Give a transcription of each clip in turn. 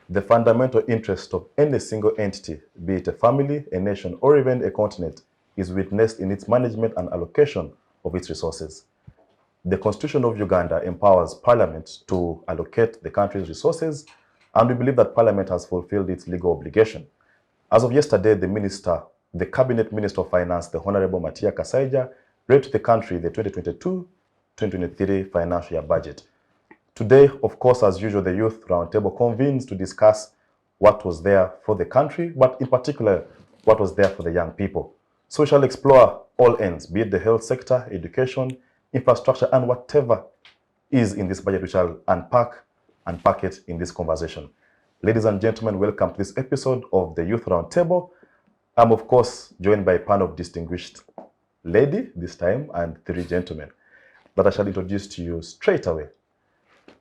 the fundamental interest of any single entity, be it a family, a nation, or even a continent, is witnessed in its management and allocation of its resources. The Constitution of Uganda empowers Parliament to allocate the country's resources, and we believe that Parliament has fulfilled its legal obligation. As of yesterday, the Cabinet Minister of Finance, the Honorable Matia Kasaija, read to the country the 2022-2023 financial year budget. Today, of course, as usual, the Youth Roundtable convenes to discuss what was there for the country, but in particular, what was there for the young people. So we shall explore all ends, be it the health sector, education, infrastructure, and whatever is in this budget. We shall unpack it in this conversation. Ladies and gentlemen, welcome to this episode of the Youth Roundtable. I'm, of course, joined by a panel of distinguished lady this time and 3 gentlemen that I shall introduce to you straight away.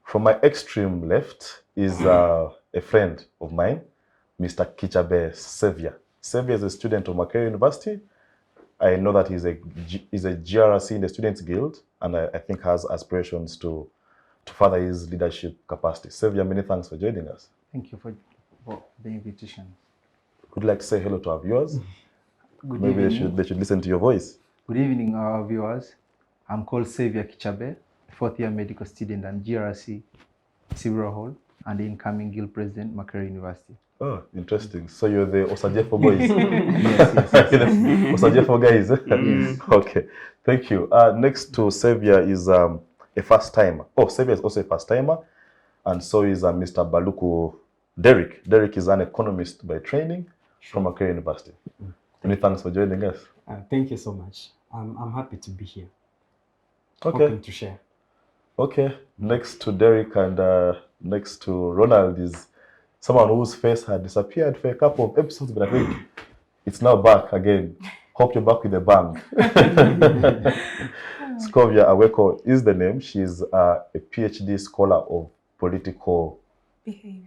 From my extreme left is a friend of mine, Mr. Kicaber Savior. Savior is a student of Makerere University. I know that he's a GRC in the Students Guild, and I think has aspirations to further his leadership capacity. Savior, many thanks for joining us. Thank you for the invitation. Would you like to say hello to our viewers? Good Maybe evening. they should listen to your voice. Good evening, our viewers. I'm called Savior Kicaber, 4th year medical student and GRC Civil Hall and the incoming Guild President, Makerere University. Oh, interesting. So you're the Osajefo boys. Yes. Osajefo guys. Yes. Okay, thank you. Next to Savior is a first timer. Oh, Savior is also a first timer, and so is Mr. Baluuku Derick. Derick is an economist by training from Makerere University. Many thanks for joining us. Thank you so much. I'm happy to be here. Okay. Open to share. Okay. Next to Derick and next to Ronald is someone whose face had disappeared for a couple of episodes, but I think it's now back again. Hope you're back with a bang. Scovia Aweko is the name. She's a PhD scholar of political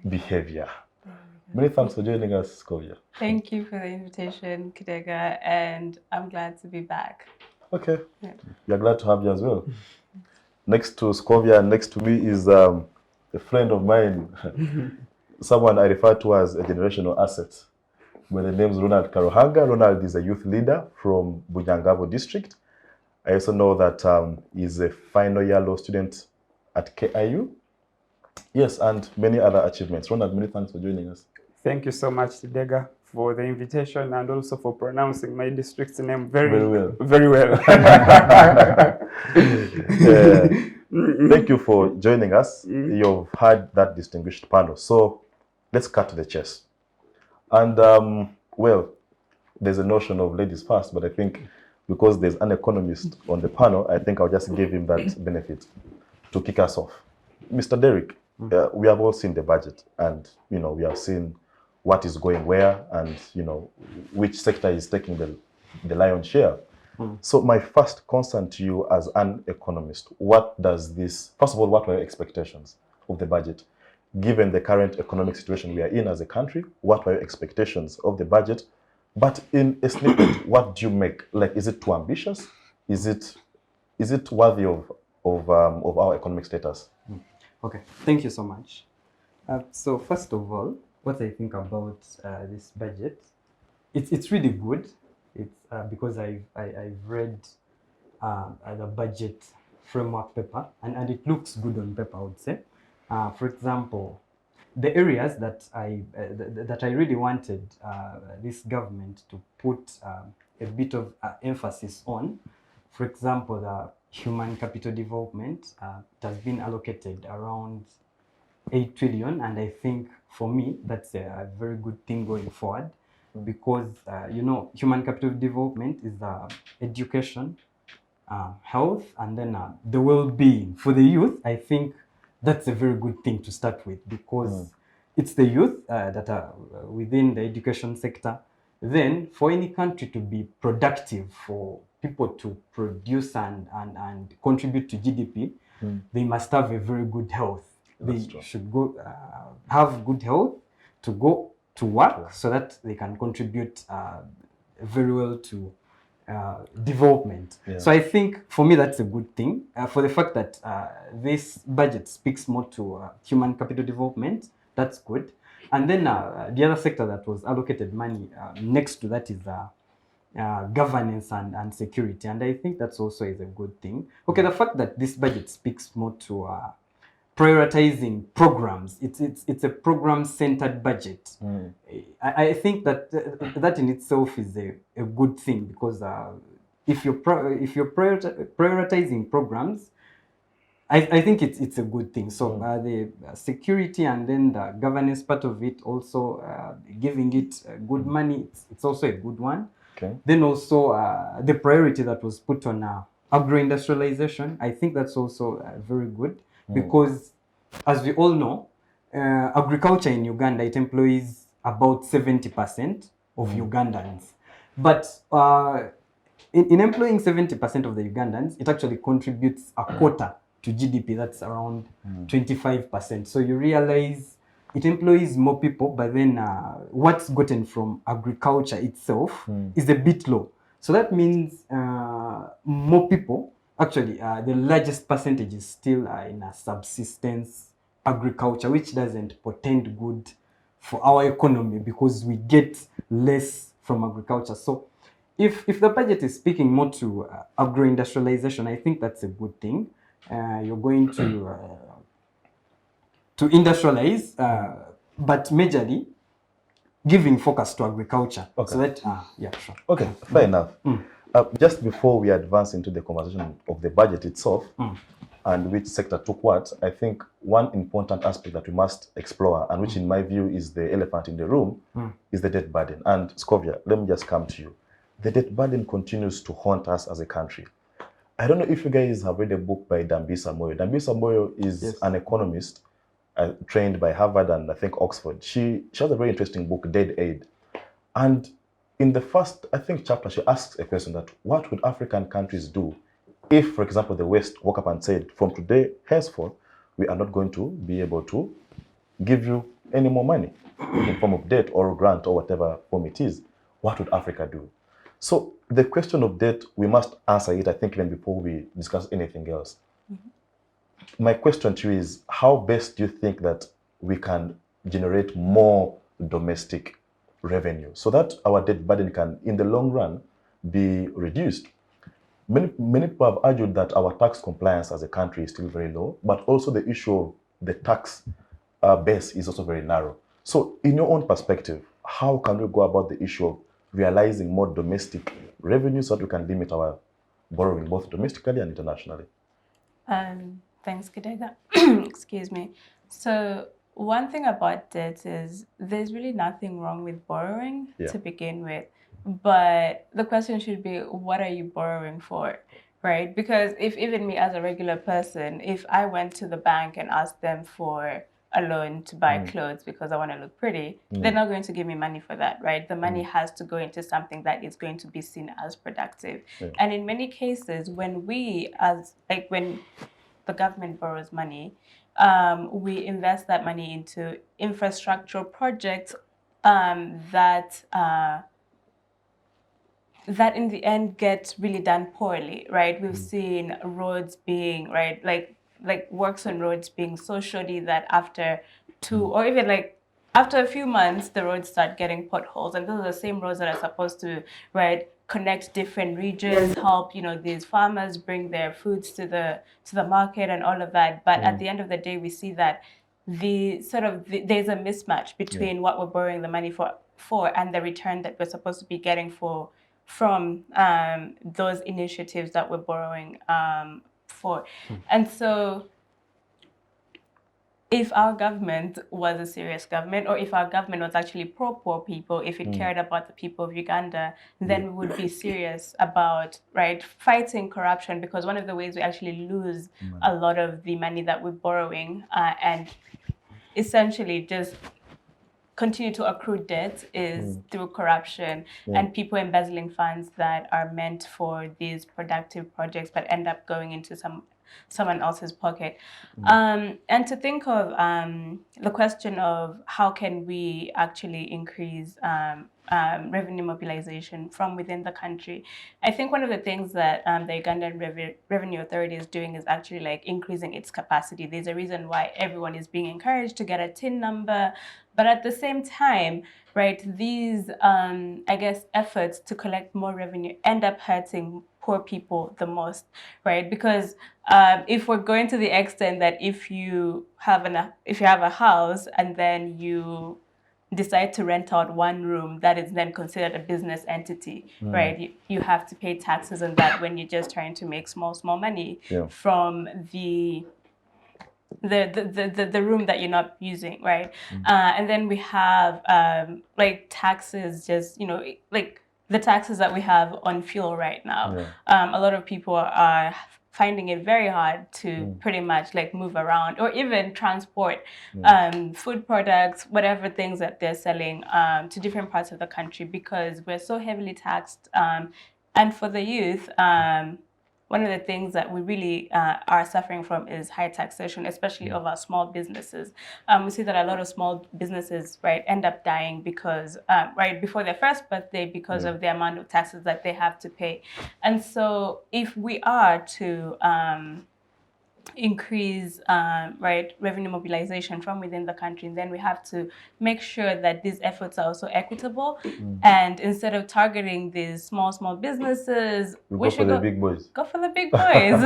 behavior. Many thanks for joining us, Scovia. Thank you for the invitation, Kidega, and I'm glad to be back. Okay. Yeah. We are glad to have you as well. Next to Scovia, next to me is a friend of mine, someone I refer to as a generational asset. By the name is Ronald Karuhanga. Ronald is a youth leader from Bunyangabo District. I also know that he's a final year law student at KIU. Yes, and many other achievements. Ronald, many thanks for joining us. Thank you so much, Kidega, for the invitation and also for pronouncing my district's name very well. Very well. Thank you for joining us. You've had that distinguished panel. So let's cut to the chase. And well, there's a notion of ladies first, but I think because there's an economist on the panel, I think I'll just give him that benefit to kick us off. Mr. Derick, we have all seen the budget, and we have seen what is going where, and which sector is taking the lion's share. So my first concern to you as an economist, what does this, first of all, what were your expectations of the budget? Given the current economic situation we are in as a country, what were your expectations of the budget? But in a snippet, what do you make? Like, is it too ambitious? Is it worthy of our economic status? Okay, thank you so much. So first of all, what I think about this budget, it's really good. It's because I've read the budget framework paper, and it looks good on paper, I would say. For example, the areas that I really wanted this government to put a bit of emphasis on, for example, the human capital development it has been allocated around 8 trillion, and I think for me that's a very good thing going forward, because human capital development is education, health, and then the well-being for the youth. I think that's a very good thing to start with, because it's the youth that are within the education sector. Then for any country to be productive, for people to produce and contribute to GDP, they must have a very good health. They should go have good health to go to work, so that they can contribute very well to development. So I think for me that's a good thing, for the fact that this budget speaks more to human capital development. That's good. And then the other sector that was allocated money next to that is governance and security. And I think that's also is a good thing. Okay, the fact that this budget speaks more to prioritizing programs, it's a program-centered budget. I think that that in itself is a good thing, because if you're prioritizing programs, I think it's a good thing. So the security and then the governance part of it, also giving it good money, it's also a good one. Okay. Then also the priority that was put on agro-industrialization, I think that's also very good, because as we all know, agriculture in Uganda, it employs about 70% of Ugandans. But in employing 70% of the Ugandans, it actually contributes a quarter to GDP. That's around 25%. So you realize it employs more people, but then what's gotten from agriculture itself is a bit low. So that means more people, actually the largest percentage is still in a subsistence agriculture, which doesn't portend good for our economy, because we get less from agriculture. So if the budget is speaking more to agro-industrialization, I think that's a good thing. You're going to industrialize, but majorly giving focus to agriculture. Okay. So that, yeah, sure. Okay, fair enough. Just before we advance into the conversation of the budget itself and which sector took what, I think one important aspect that we must explore, and which in my view is the elephant in the room, is the debt burden. And Scovia, let me just come to you. The debt burden continues to haunt us as a country. I don't know if you guys have read a book by Dambisa Moyo. Dambisa Moyo is an economist trained by Harvard and I think Oxford. She has a very interesting book, Dead Aid. And in the first, I think, chapter, she asks a question that what would African countries do if, for example, the West woke up and said, from today, henceforth, we are not going to be able to give you any more money in form of debt or grant or whatever form it is. What would Africa do? So the question of debt, we must answer it, I think, even before we discuss anything else. My question to you is, how best do you think that we can generate more domestic revenue so that our debt burden can, in the long run, be reduced? Many people have argued that our tax compliance as a country is still very low, but also the issue of the tax base is also very narrow. So in your own perspective, how can we go about the issue of realizing more domestic revenue so that we can limit our borrowing both domestically and internationally? Thanks, Kidega. Excuse me. So one thing about debt is there's really nothing wrong with borrowing to begin with. But the question should be, what are you borrowing for, right? Because if even me as a regular person, if I went to the bank and asked them for a loan to buy clothes because I want to look pretty, they're not going to give me money for that, right? The money has to go into something that is going to be seen as productive. And in many cases, when when the government borrows money, we invest that money into infrastructural projects that in the end get really done poorly, right? We've seen roads being, right, like works on roads being so shoddy that after or even like after a few months, the roads start getting potholes. And those are the same roads that are supposed to, right, connect different regions, help, these farmers bring their foods to the market and all of that. But at the end of the day, we see that there's a mismatch between what we're borrowing the money for and the return that we're supposed to be getting from those initiatives that we're borrowing for. And so if our government was a serious government, or if our government was actually pro-poor people, if it cared about the people of Uganda, then we would be serious about, right, fighting corruption, because one of the ways we actually lose a lot of the money that we're borrowing and essentially just continue to accrue debt is through corruption and people embezzling funds that are meant for these productive projects but end up going into some someone else's pocket. And to think of the question of how can we actually increase revenue mobilization from within the country. I think one of the things that the Ugandan Revenue Authority is doing is actually like increasing its capacity. There's a reason why everyone is being encouraged to get a TIN number, but at the same time, right, these, I guess, efforts to collect more revenue end up hurting poor people the most, right? Because if we're going to the extent that if you have a house and then you decide to rent out one room, that is then considered a business entity, right? You have to pay taxes on that when you're just trying to make small money from the room that you're not using, right? And then we have like taxes, just, like the taxes that we have on fuel right now. A lot of people are finding it very hard to pretty much like move around or even transport food products, whatever things that they're selling to different parts of the country, because we're so heavily taxed. And for the youth, one of the things that we really are suffering from is high taxation, especially of our small businesses. We see that a lot of small businesses, right, end up dying because, right before their first birthday, because of the amount of taxes that they have to pay. And so if we are to increase right, revenue mobilization from within the country, then we have to make sure that these efforts are also equitable. And instead of targeting these small businesses, we should go for the big boys. Go for the big boys.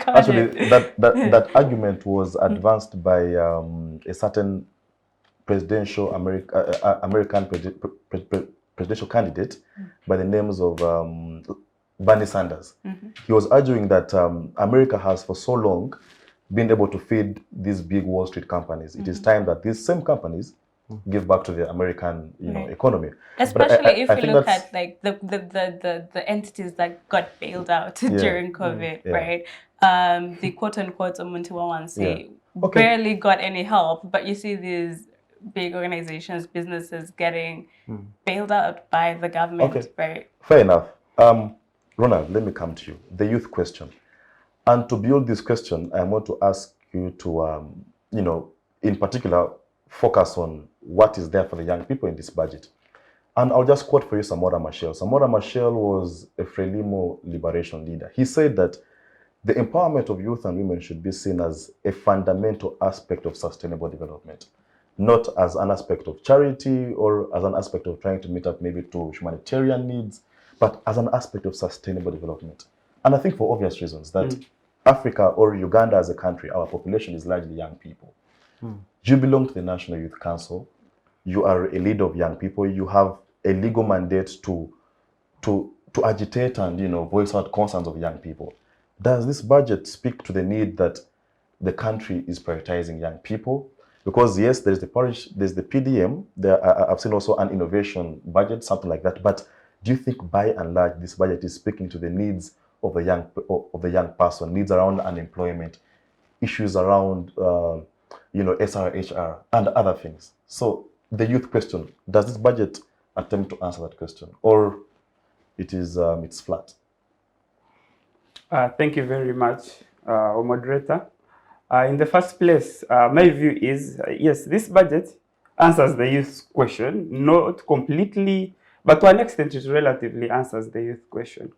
Actually, that argument was advanced by a certain presidential American presidential candidate by the names of Bernie Sanders. He was arguing that America has for so long been able to feed these big Wall Street companies. It is time that these same companies give back to the American, economy. Especially if you look at like the entities that got bailed out during COVID, right? The quote unquote Omuntiwawansi barely got any help, but you see these big organizations, businesses getting bailed out by the government, right? Fair enough. Ronald, let me come to you. The youth question. And to build this question, I want to ask you to, in particular, focus on what is there for the young people in this budget. And I'll just quote for you Samora Machel. Samora Machel was a Frelimo liberation leader. He said that the empowerment of youth and women should be seen as a fundamental aspect of sustainable development, not as an aspect of charity or as an aspect of trying to meet up maybe to humanitarian needs, but as an aspect of sustainable development. And I think for obvious reasons that Africa or Uganda as a country, our population is largely young people. You belong to the National Youth Council. You are a leader of young people. You have a legal mandate to agitate and voice out concerns of young people. Does this budget speak to the need that the country is prioritizing young people? Because yes, there's the PDM. I've seen also an innovation budget, something like that. But do you think, by and large, this budget is speaking to the needs of the young person, needs around unemployment, issues around SRHR and other things? So the youth question: does this budget attempt to answer that question, or it's flat? Thank you very much, moderator. In the first place, my view is yes, this budget answers the youth question, not completely, but to an extent it relatively answers the youth question.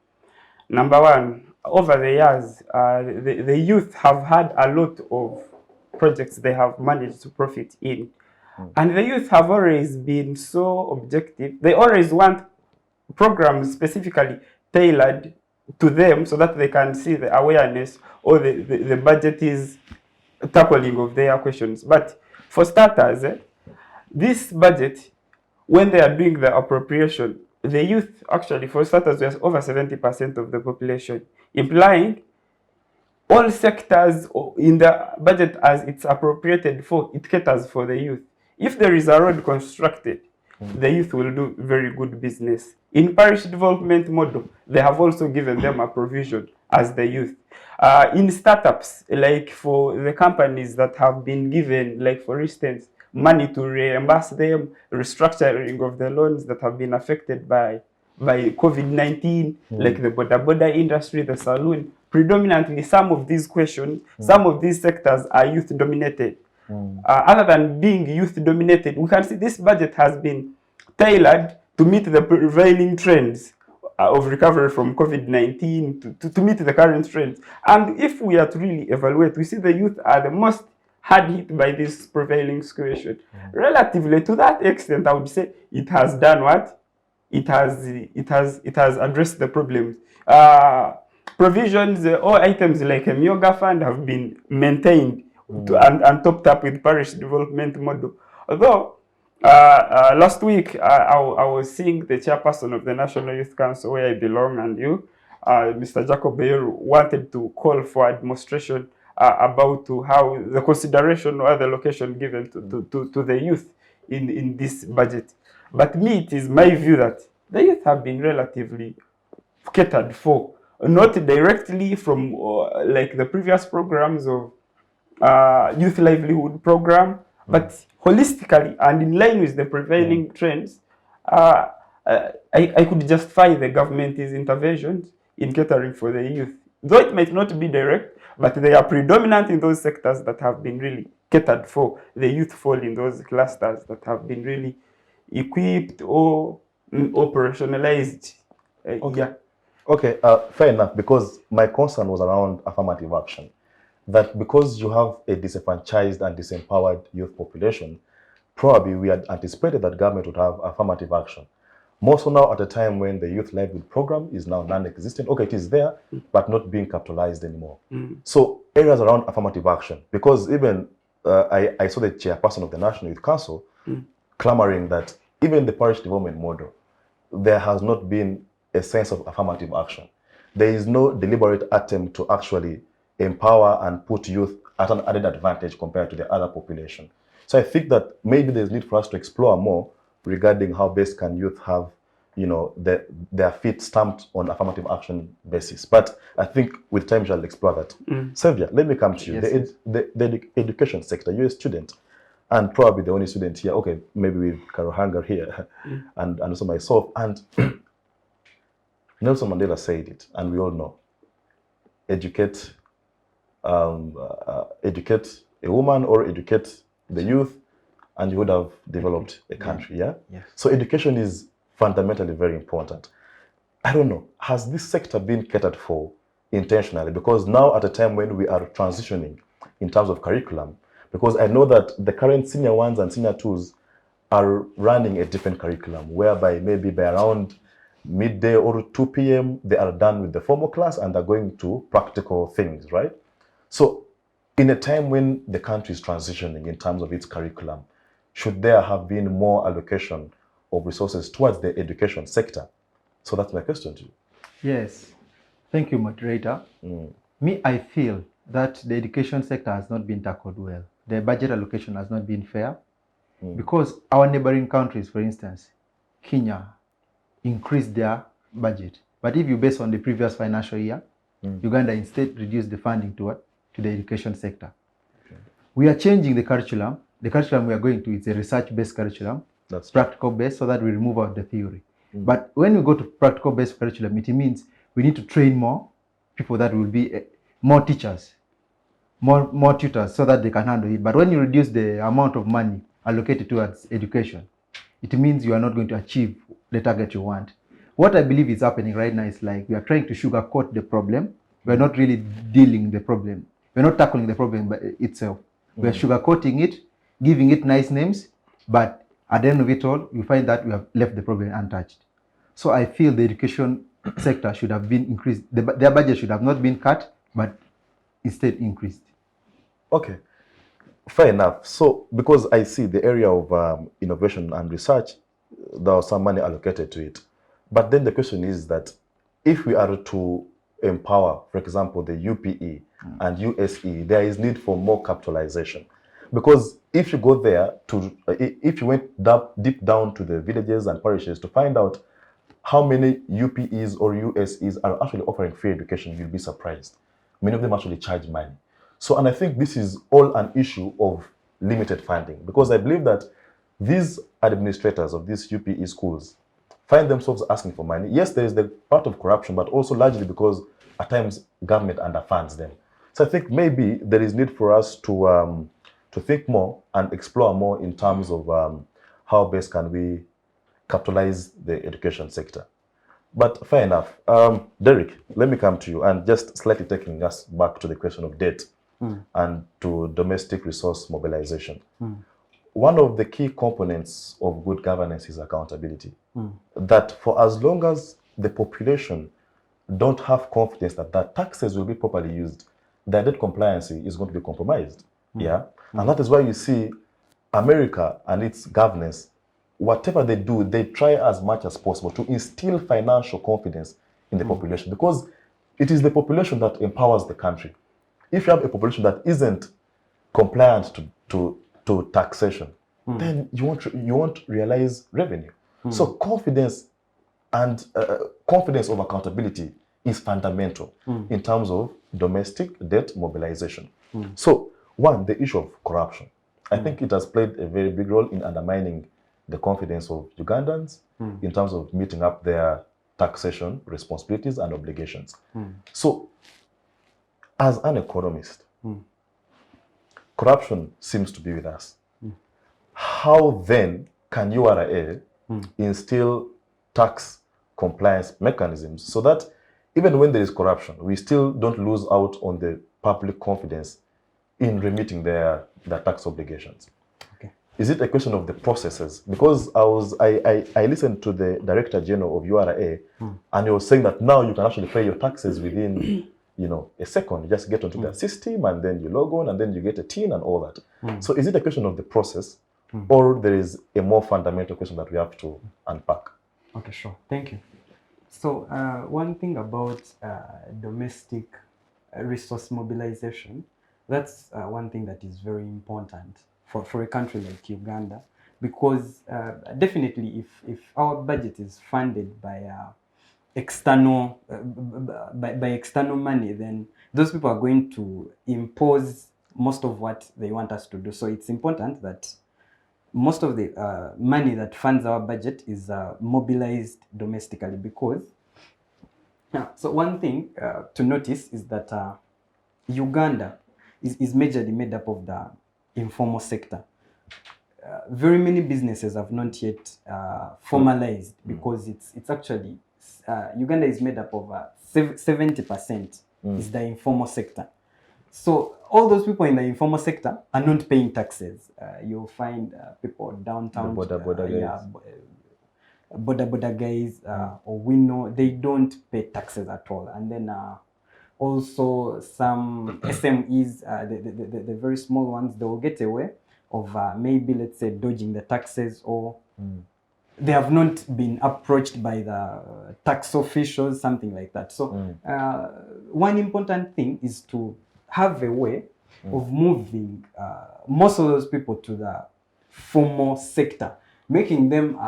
Number one, over the years, the youth have had a lot of projects they have managed to profit in. And the youth have always been so objective. They always want programs specifically tailored to them so that they can see the awareness or the budget is tackling of their questions. But for starters, this budget, when they are doing the appropriation, the youth actually, for starters, we are over 70% of the population, implying all sectors in the budget as it's appropriated for, it caters for the youth. If there is a road constructed, the youth will do very good business. In parish development model, they have also given them a provision as the youth. In startups, like for the companies that have been given, like for instance, money to reimburse them, restructuring of the loans that have been affected by COVID-19, like the boda industry, the saloon, predominantly some of these questions, some of these sectors are youth dominated. Other than being youth dominated, we can see this budget has been tailored to meet the prevailing trends of recovery from COVID-19 to meet the current trends. And if we are to really evaluate, we see the youth are the most hard hit by this prevailing situation. Relatively to that extent, I would say it has done what? It has addressed the problems. Provisions, all items like a Myoga fund have been maintained and topped up with parish development model. Although last week I was seeing the chairperson of the National Youth Council, where I belong, and you, Mr. Jacob Bayer, wanted to call for a demonstration about how the consideration or the allocation given to the youth in this budget. But me, it is my view that the youth have been relatively catered for, not directly from like the previous programs of youth livelihood program, but holistically and in line with the prevailing trends. I could justify the government's interventions in catering for the youth, though it might not be direct, but they are predominant in those sectors that have been really catered for. The youth fall in those clusters that have been really equipped or operationalized. Okay, fair enough, because my concern was around affirmative action. That because you have a disenfranchised and disempowered youth population, probably we had anticipated that government would have affirmative action. More so now at a time when the youth livelihood program is now non-existent. Okay, it is there, but not being capitalized anymore. So areas around affirmative action, because even I saw the chairperson of the National Youth Council clamoring that even the parish development model, there has not been a sense of affirmative action. There is no deliberate attempt to actually empower and put youth at an added advantage compared to the other population. So I think that maybe there's need for us to explore more regarding how best can youth have, you know, their feet stamped on affirmative action basis. But I think with time we'll explore that. Savior, let me come to you. Yes, The education sector, you're a student, and probably the only student here, okay, maybe with Karuhanga here, and also myself, and Nelson Mandela said it, and we all know, educate a woman or educate the youth, and you would have developed a country, yeah? Yes. So education is fundamentally very important. I don't know, has this sector been catered for intentionally? Because now at a time when we are transitioning in terms of curriculum, because I know that the current senior 1s and senior 2s are running a different curriculum, whereby maybe by around midday or 2 p.m., they are done with the formal class and are going to practical things, right? So in a time when the country is transitioning in terms of its curriculum, should there have been more allocation of resources towards the education sector? So that's my question to you. Yes. Thank you, moderator. Me, I feel that the education sector has not been tackled well. The budget allocation has not been fair because our neighboring countries, for instance, Kenya, increased their budget. But if you base on the previous financial year, Uganda instead reduced the funding to the education sector. We are changing the curriculum. The curriculum we are going to is a research-based curriculum, That's practical-based, so that we remove out the theory. But when we go to practical-based curriculum, it means we need to train more people that will be more teachers, more tutors, so that they can handle it. But when you reduce the amount of money allocated towards education, it means you are not going to achieve the target you want. What I believe is happening right now is like we are trying to sugarcoat the problem. We are not really dealing the problem. We are not tackling the problem by itself. We are sugarcoating it, giving it nice names, but at the end of it all, you find that we have left the problem untouched. So I feel the education sector should have been increased. Their budget should have not been cut, but instead increased. Okay, fair enough. So because I see the area of innovation and research, there was some money allocated to it. But then the question is that if we are to empower, for example, the UPE and USE, there is need for more capitalization. Because if you go there, if you went deep down to the villages and parishes to find out how many UPEs or USEs are actually offering free education, you'll be surprised. Many of them actually charge money. So, and I think this is all an issue of limited funding, because I believe that these administrators of these UPE schools, find themselves asking for money. Yes, there is the part of corruption, but also largely because at times government underfunds them. So I think maybe there is need for us to think more and explore more in terms of how best can we capitalize the education sector. But fair enough. Derek, let me come to you and just slightly taking us back to the question of debt and to domestic resource mobilization. One of the key components of good governance is accountability. That for as long as the population don't have confidence that their taxes will be properly used, their debt compliance is going to be compromised. Yeah, and that is why you see America and its governance, whatever they do, they try as much as possible to instill financial confidence in the population, because it is the population that empowers the country. If you have a population that isn't compliant to taxation, then you won't realize revenue. So confidence and confidence of accountability is fundamental in terms of domestic debt mobilization. So one, the issue of corruption. I think it has played a very big role in undermining the confidence of Ugandans in terms of meeting up their taxation responsibilities and obligations. So as an economist, corruption seems to be with us. How then can URA instill tax compliance mechanisms so that even when there is corruption, we still don't lose out on the public confidence in remitting their tax obligations? Okay. Is it a question of the processes? Because I listened to the Director General of URA and he was saying that now you can actually pay your taxes within a second. You just get onto their system and then you log on and then you get a TIN and all that. So is it a question of the process or there is a more fundamental question that we have to unpack? Okay, sure. Thank you. So one thing about domestic resource mobilization, that's one thing that is very important for a country like Uganda, because definitely if our budget is funded by external money, then those people are going to impose most of what they want us to do. So it's important that most of the money that funds our budget is mobilized domestically, because so one thing to notice is that Uganda is majorly made up of the informal sector. Very many businesses have not yet formalized, because it's actually Uganda is made up of 70% is the informal sector. So all those people in the informal sector are not paying taxes. You'll find people downtown, The border guys. Border guys, or we know they don't pay taxes at all. And then also some SMEs, the very small ones, they will get away of maybe, let's say, dodging the taxes, or they have not been approached by the tax officials, something like that. So one important thing is to have a way of moving most of those people to the formal sector, making them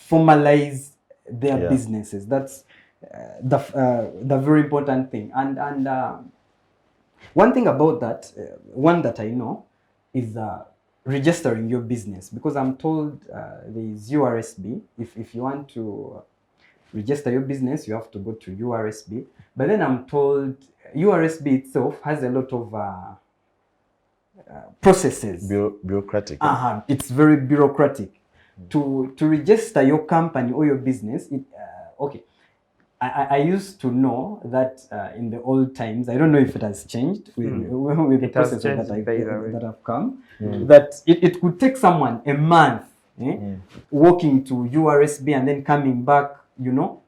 formalize their businesses. That's the very important thing. And one thing about that, one that I know, is registering your business, because I'm told there is URSB. If you want to register your business, you have to go to URSB. But then I'm told URSB itself has a lot of processes. Bureaucratic. It's very bureaucratic. To register your company or your business, okay. I used to know that in the old times, I don't know if it has changed with the process that have come, that it could take someone a month walking to URSB and then coming back,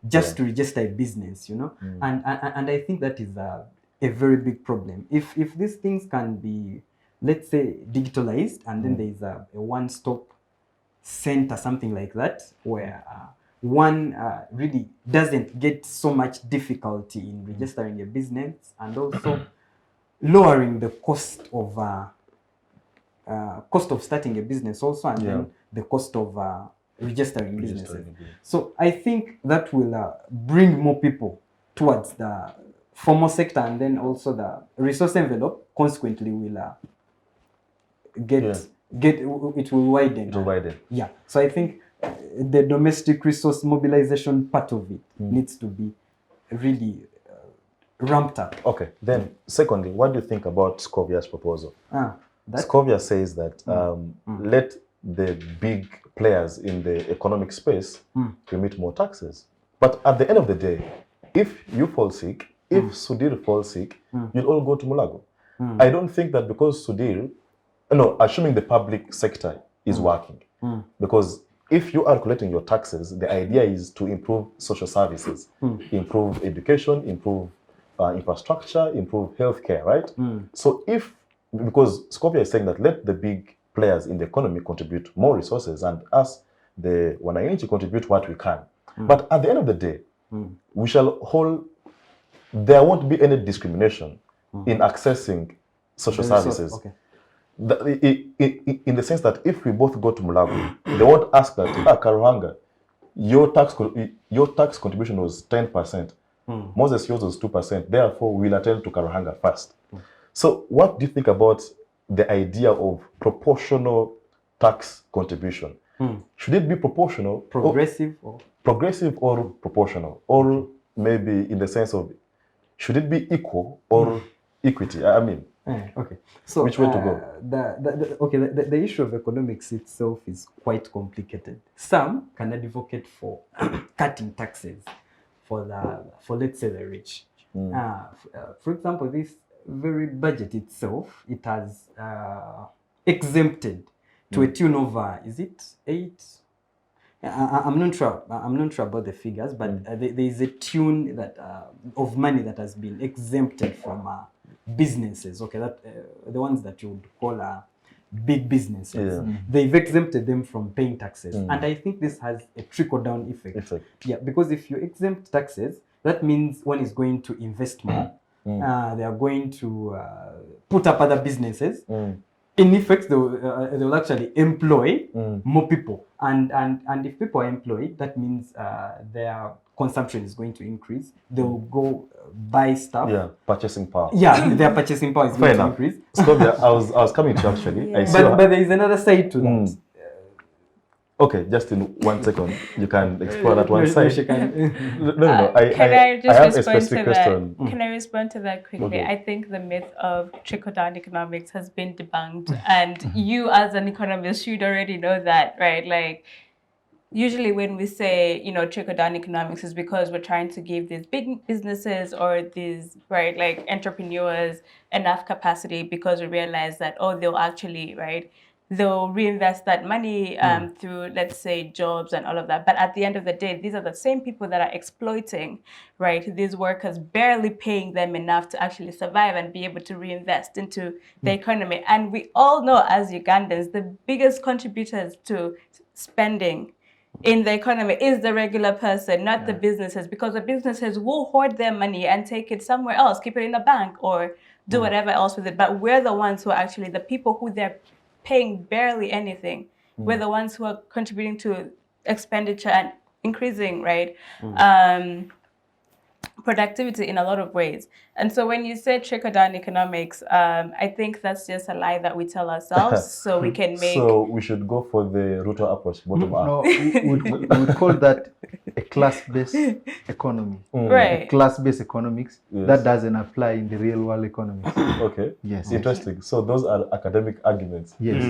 just to register a business, and I think that is a very big problem. If these things can be, let's say, digitalized, and then there is a one-stop center, something like that, where one really doesn't get so much difficulty in registering a business, and also lowering the cost of starting a business also, and then the cost of registering businesses. So I think that will bring more people towards the formal sector, and then also the resource envelope consequently will it will widen. To widen. Yeah. So I think the domestic resource mobilization part of it needs to be really ramped up. Okay. Then, secondly, what do you think about Scovia's proposal? That Scovia says that let the big players in the economic space remit more taxes. But at the end of the day, if you fall sick, if Sudhir falls sick, you'll all go to Mulago. I don't think that because Sudhir, no, assuming the public sector is working, because if you are collecting your taxes, the idea is to improve social services, improve education, improve infrastructure, improve healthcare, right? So if, because Scovia is saying that let the big players in the economy contribute more resources and us, the wananchi, contribute what we can. But at the end of the day, we shall hold, there won't be any discrimination in accessing social services. Okay. In the sense that if we both go to Mulago, they won't ask that, Karuhanga, your tax contribution was 10%. Moses, yours was 2%. Therefore, we'll attend to Karuhanga first. So what do you think about the idea of proportional tax contribution? Should it be proportional? Progressive or Proportional? Or maybe in the sense of, should it be equal or equity? I mean, okay. So which way to go? The issue of economics itself is quite complicated. Some can advocate for cutting taxes for let's say the rich. For example, this very budget itself, it has exempted to a tune of is it 8? I'm not sure about the figures, but there is a tune that of money that has been exempted from businesses. Okay, that the ones that you would call big businesses. They've exempted them from paying taxes, and I think this has a trickle-down effect. Yeah, because if you exempt taxes, that means one is going to invest more. They are going to put up other businesses. In effect, they will actually employ more people, and if people are employed, that means their consumption is going to increase. They will go buy stuff. Yeah, purchasing power. Yeah, their purchasing power is going to increase. Scovia, I was coming to you actually. I see But there is another side to that. Okay, just in 1 second, you can explore that one side. No. Can I just have a respond specific to that? question. Can I respond to that quickly? Okay. I think the myth of trickle-down economics has been debunked, and you as an economist should already know that, right? Like, usually when we say, trickle-down economics is because we're trying to give these big businesses or these, right, like entrepreneurs enough capacity because we realize that, they'll actually, right, they'll reinvest that money through, let's say, jobs and all of that. But at the end of the day, these are the same people that are exploiting, right, these workers, barely paying them enough to actually survive and be able to reinvest into the economy. And we all know as Ugandans, the biggest contributors to spending in the economy is the regular person, not the businesses, because the businesses will hoard their money and take it somewhere else, keep it in the bank or do whatever else with it. But we're the ones who are actually the people who they're paying barely anything. We're the ones who are contributing to expenditure and increasing, right, productivity in a lot of ways. And so when you say trickle-down economics, I think that's just a lie that we tell ourselves so we can make... So we should go for the Ruto approach, bottom up. No, we would call that a class-based economy. Right. Class-based economics, that doesn't apply in the real world economics. Okay. Yes. Interesting. So those are academic arguments. Yes.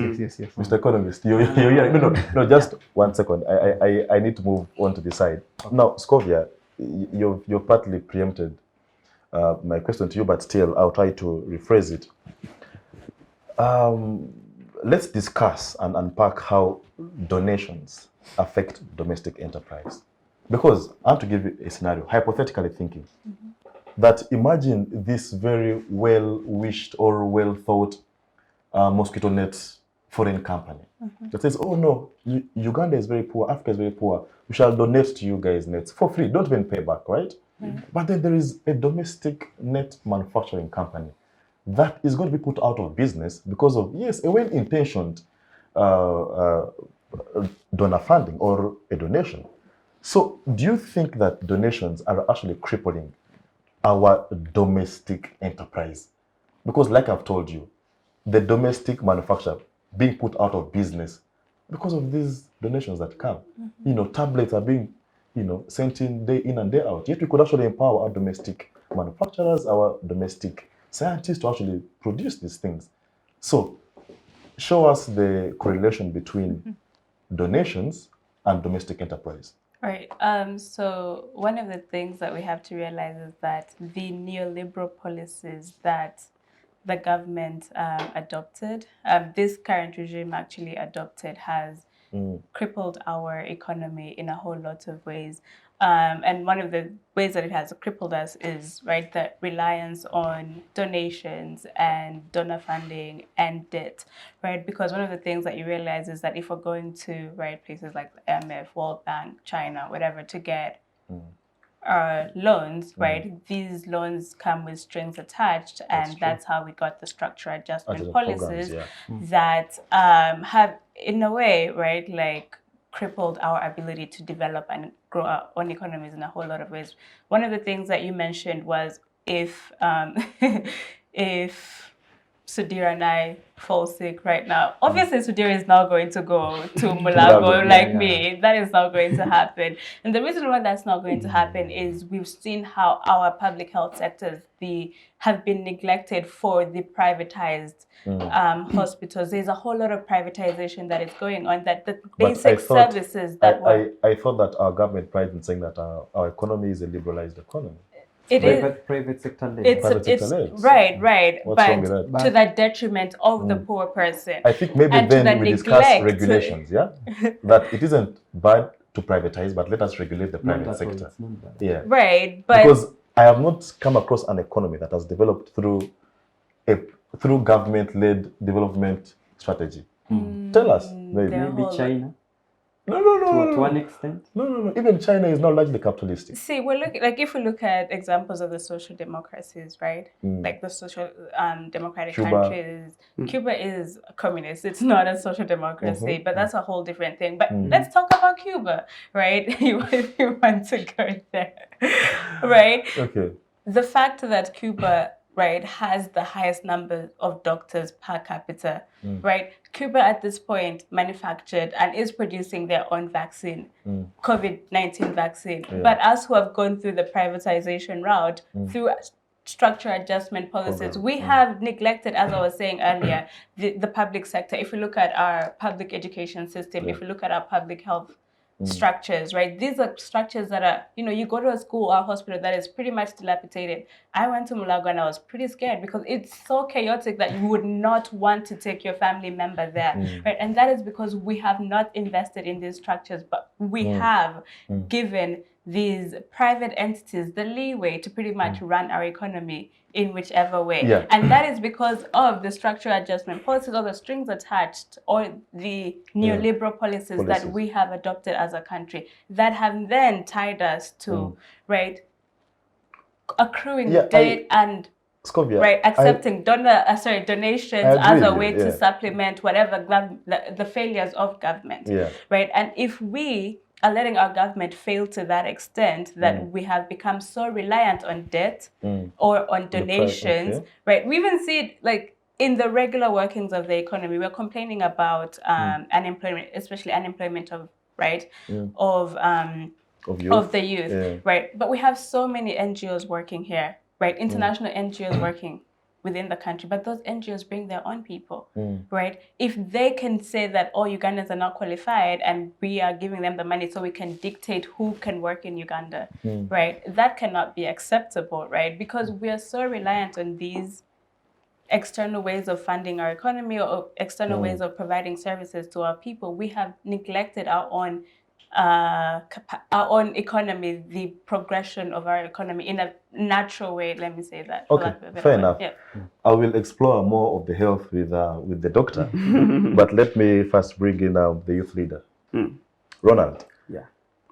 Mr. Economist, you're here. No, just 1 second. I need to move on to the side. Okay. Now, Scovia, you've partly preempted my question to you, but still, I'll try to rephrase it. Let's discuss and unpack how donations affect domestic enterprise. Because I want to give you a scenario, hypothetically thinking, that imagine this very well-wished or well-thought mosquito net foreign company that says, oh no, Uganda is very poor, Africa is very poor, we shall donate to you guys nets for free, don't even pay back, right? But then there is a domestic net manufacturing company that is going to be put out of business because of, yes, a well-intentioned donor funding or a donation. So do you think that donations are actually crippling our domestic enterprise? Because like I've told you, the domestic manufacturer being put out of business because of these donations that come. You know, tablets are being, you know, sent in and day out. Yet we could actually empower our domestic manufacturers, our domestic scientists to actually produce these things. So show us the correlation between donations and domestic enterprise. Right. So one of the things that we have to realize is that the neoliberal policies that the government adopted, this current regime actually adopted, has crippled our economy in a whole lot of ways. And one of the ways that it has crippled us is, right, the reliance on donations and donor funding and debt, right? Because one of the things that you realize is that if we're going to, right, places like the IMF, World Bank, China, whatever, to get loans, right, these loans come with strings attached, and that's how we got the structural adjustment policies that have, in a way, right, like crippled our ability to develop and grow our own economies in a whole lot of ways. One of the things that you mentioned was if if Sudhir and I fall sick right now, obviously Sudhir is not going to go to Mulago like me. That is not going to happen. And the reason why that's not going to happen is we've seen how our public health sectors have been neglected for the privatized hospitals. There's a whole lot of privatization that is going on, that the basic services that I thought that our government prides in saying that our economy is a liberalized economy. Private sector led. Right. What's wrong with that? To the detriment of the poor person. I think maybe and then we discuss regulations, that it isn't bad to privatize, but let us regulate the private sector. Yeah. Right, but because I have not come across an economy that has developed through government-led development strategy. Tell us, maybe China. No. To one extent. No. Even China is not largely capitalistic. See, we're looking, like, if we look at examples of the social democracies, right? Like the social democratic countries. Cuba is communist. It's not a social democracy, but that's a whole different thing. But let's talk about Cuba, right? If you want to go there, right? Okay. The fact that Cuba, right, has the highest number of doctors per capita, right? Cuba at this point manufactured and is producing their own vaccine, COVID-19 vaccine. But us who have gone through the privatization route, through structural adjustment policies, we have neglected, as I was saying earlier, the public sector. If we look at our public education system, if we look at our public health structures, right? These are structures that are, you go to a school or a hospital that is pretty much dilapidated. I went to Mulago and I was pretty scared because it's so chaotic that you would not want to take your family member there, right? And that is because we have not invested in these structures, but we have given these private entities the leeway to pretty much run our economy in whichever way. And that is because of the structural adjustment policies, or the strings attached, or the neoliberal policies that we have adopted as a country that have then tied us to, right, accruing debt and Scovia, right, accepting donations as a way to supplement whatever the failures of government. Right. And if we are letting our government fail to that extent that we have become so reliant on debt or on donations, right? We even see it like in the regular workings of the economy. We're complaining about unemployment, especially unemployment of the youth, right? But we have so many NGOs working here, right? International NGOs working within the country, but those NGOs bring their own people, right? If they can say that all Ugandans are not qualified and we are giving them the money so we can dictate who can work in Uganda, right? That cannot be acceptable, right? Because we are so reliant on these external ways of funding our economy or external ways of providing services to our people. We have neglected our own economy, the progression of our economy in a natural way. Let me say that. Okay, fair enough. I will explore more of the health with the doctor, but let me first bring in the youth leader, Ronald.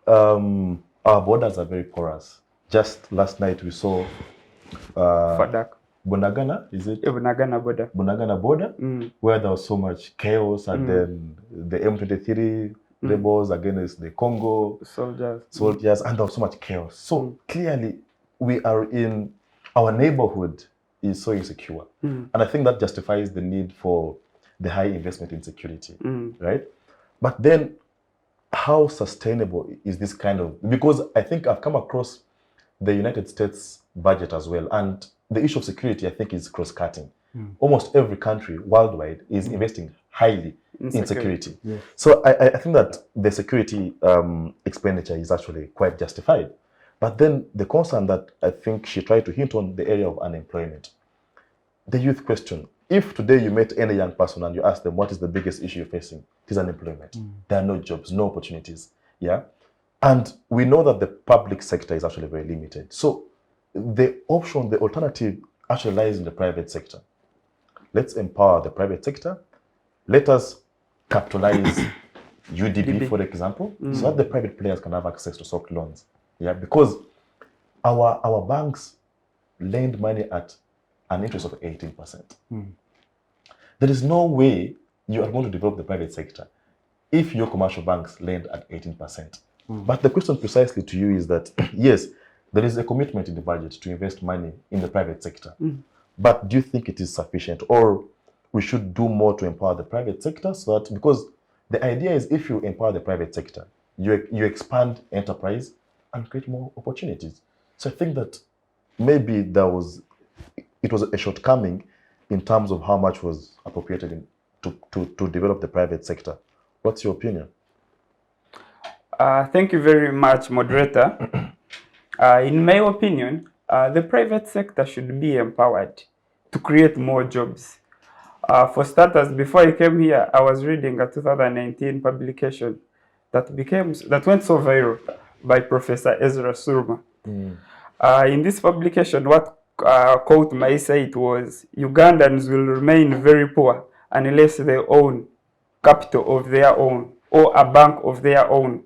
Our borders are very porous. Just last night we saw Bunagana, is it? Bunagana border. Bunagana border, where there was so much chaos, and then the M23 rebels against the Congo soldiers, and there was so much chaos. So clearly, we are in our neighborhood is so insecure, and I think that justifies the need for the high investment in security, right? But then, how sustainable is this kind of, because I think I've come across the United States budget as well, and the issue of security, I think, is cross-cutting. Almost every country worldwide is investing highly in security. Yes. So I think that the security expenditure is actually quite justified. But then the concern that I think she tried to hint on, the area of unemployment. The youth question. If today you met any young person and you ask them what is the biggest issue you're facing, it is unemployment. There are no jobs, no opportunities. Yeah. And we know that the public sector is actually very limited. So the option, the alternative actually lies in the private sector. Let's empower the private sector. Let us capitalize UDB, for example, so that the private players can have access to soft loans. Yeah, because our banks lend money at an interest of 18%. There is no way you are going to develop the private sector if your commercial banks lend at 18%. But the question precisely to you is that, yes, there is a commitment in the budget to invest money in the private sector. But do you think it is sufficient, or we should do more to empower the private sector? So that, because the idea is, if you empower the private sector, you expand enterprise and create more opportunities. So I think that maybe it was a shortcoming in terms of how much was appropriated to develop the private sector. What's your opinion? Thank you very much, moderator. In my opinion, the private sector should be empowered to create more jobs. For starters, before I came here, I was reading a 2019 publication that went so viral by Professor Ezra Surma. In this publication, what caught my sight was Ugandans will remain very poor unless they own capital of their own or a bank of their own.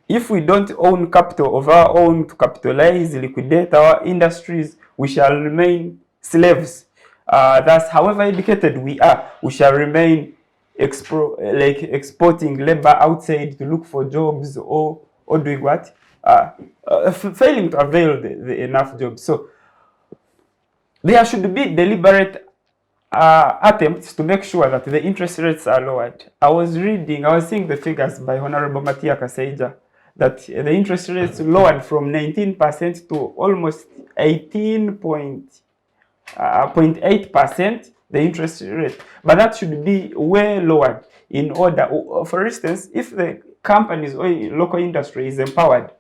If we don't own capital of our own to capitalize, liquidate our industries, we shall remain slaves. Thus, however educated we are, we shall remain exporting labor outside to look for jobs or doing what? Failing to avail the enough jobs. So there should be deliberate attempts to make sure that the interest rates are lowered. I was seeing the figures by Honorable Matia Kaseija that the interest rates lowered from 19% to almost 18.8%, the interest rate. But that should be way lowered in order. For instance, if the companies or local industry is empowered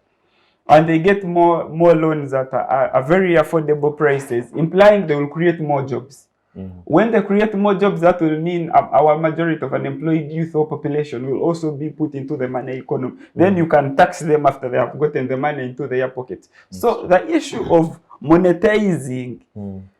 and they get more loans at a very affordable prices, implying they will create more jobs. When they create more jobs, that will mean our majority of unemployed youth or population will also be put into the money economy. Then you can tax them after they have gotten the money into their pockets. So the issue of monetizing,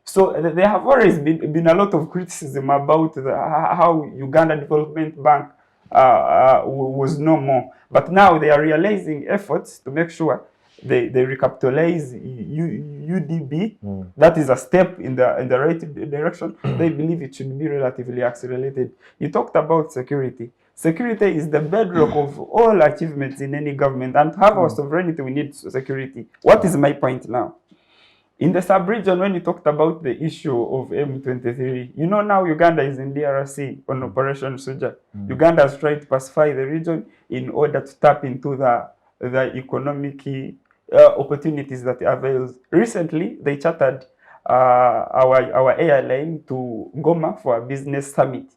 so there have always been a lot of criticism about how Uganda Development Bank was no more. But now they are realizing efforts to make sure they recapitalize UDB. That is a step in the right direction. They believe it should be relatively accelerated. You talked about security. Security is the bedrock of all achievements in any government, and to have our sovereignty, we need security. What is my point now? In the sub-region, when you talked about the issue of M23, you know now Uganda is in DRC on Operation Suja. Uganda has tried to pacify the region in order to tap into the economic opportunities that it avails. Recently, they chartered our airline to Goma for a business summit.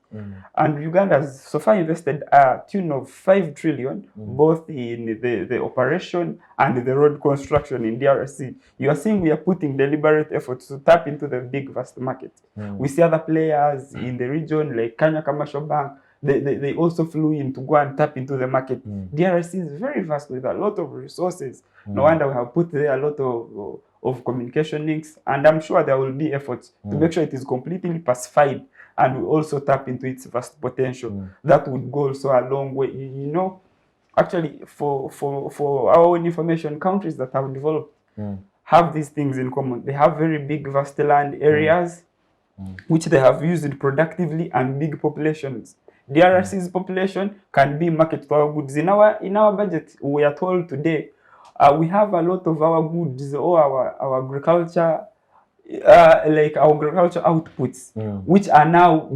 And Uganda has so far invested a tune of 5 trillion, both in the operation and the road construction in DRC. You are seeing we are putting deliberate efforts to tap into the big, vast market. We see other players in the region, like Kenya Commercial Bank. They also flew in to go and tap into the market. DRC is very vast with a lot of resources. No wonder we have put there a lot of communication links, and I'm sure there will be efforts to make sure it is completely pacified, and we also tap into its vast potential. That would go also a long way. You know, actually, for our own information, countries that have developed have these things in common. They have very big, vast land areas, which they have used productively, and big populations. DRC's population can be market to our goods. In our budget, we are told today, we have a lot of our goods or our agriculture like agricultural outputs, which are now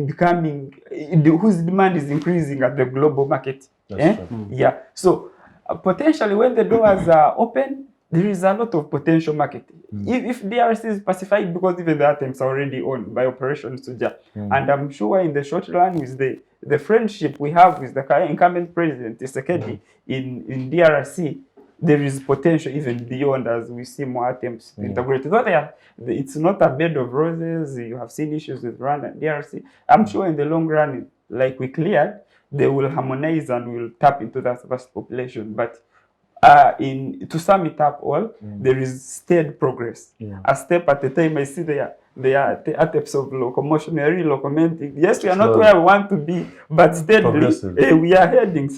becoming, whose demand is increasing at the global market. Yeah. So potentially when the doors are open, there is a lot of potential market. If DRC is pacified, because even the attempts are already owned by Operation Suja. And I'm sure in the short run, with the friendship we have with the incumbent president, Tshisekedi, in DRC, there is potential even beyond, as we see more attempts to integrate. It's not a bed of roses. You have seen issues with Rwanda and DRC. I'm sure in the long run, like we cleared, they will harmonize and will tap into that vast population. But to sum it up all, there is steady progress. A step at a time. I see there are attempts of locomotion. We are really locomoting. Yes, we are not where we want to be, but steadily we are heading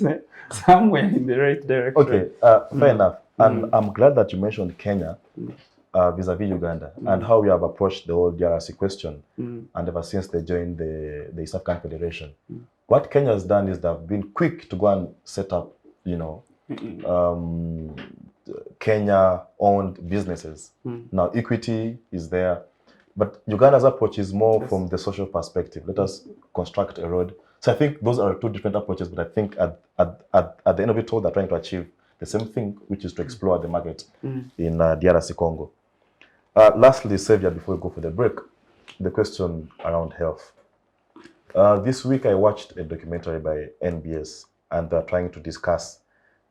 somewhere in the right direction. Okay, fair enough. And I'm glad that you mentioned Kenya vis-a-vis Uganda and how we have approached the whole DRC question and ever since they joined the East African Federation. What Kenya has done is they've been quick to go and set up, Kenya-owned businesses. Now, equity is there. But Uganda's approach is more from the social perspective. Let us construct a road. So I think those are two different approaches, but I think at the end of it all, they're trying to achieve the same thing, which is to explore the market in DRC Congo. Lastly, Savior, before we go for the break, the question around health. This week I watched a documentary by NBS, and they're trying to discuss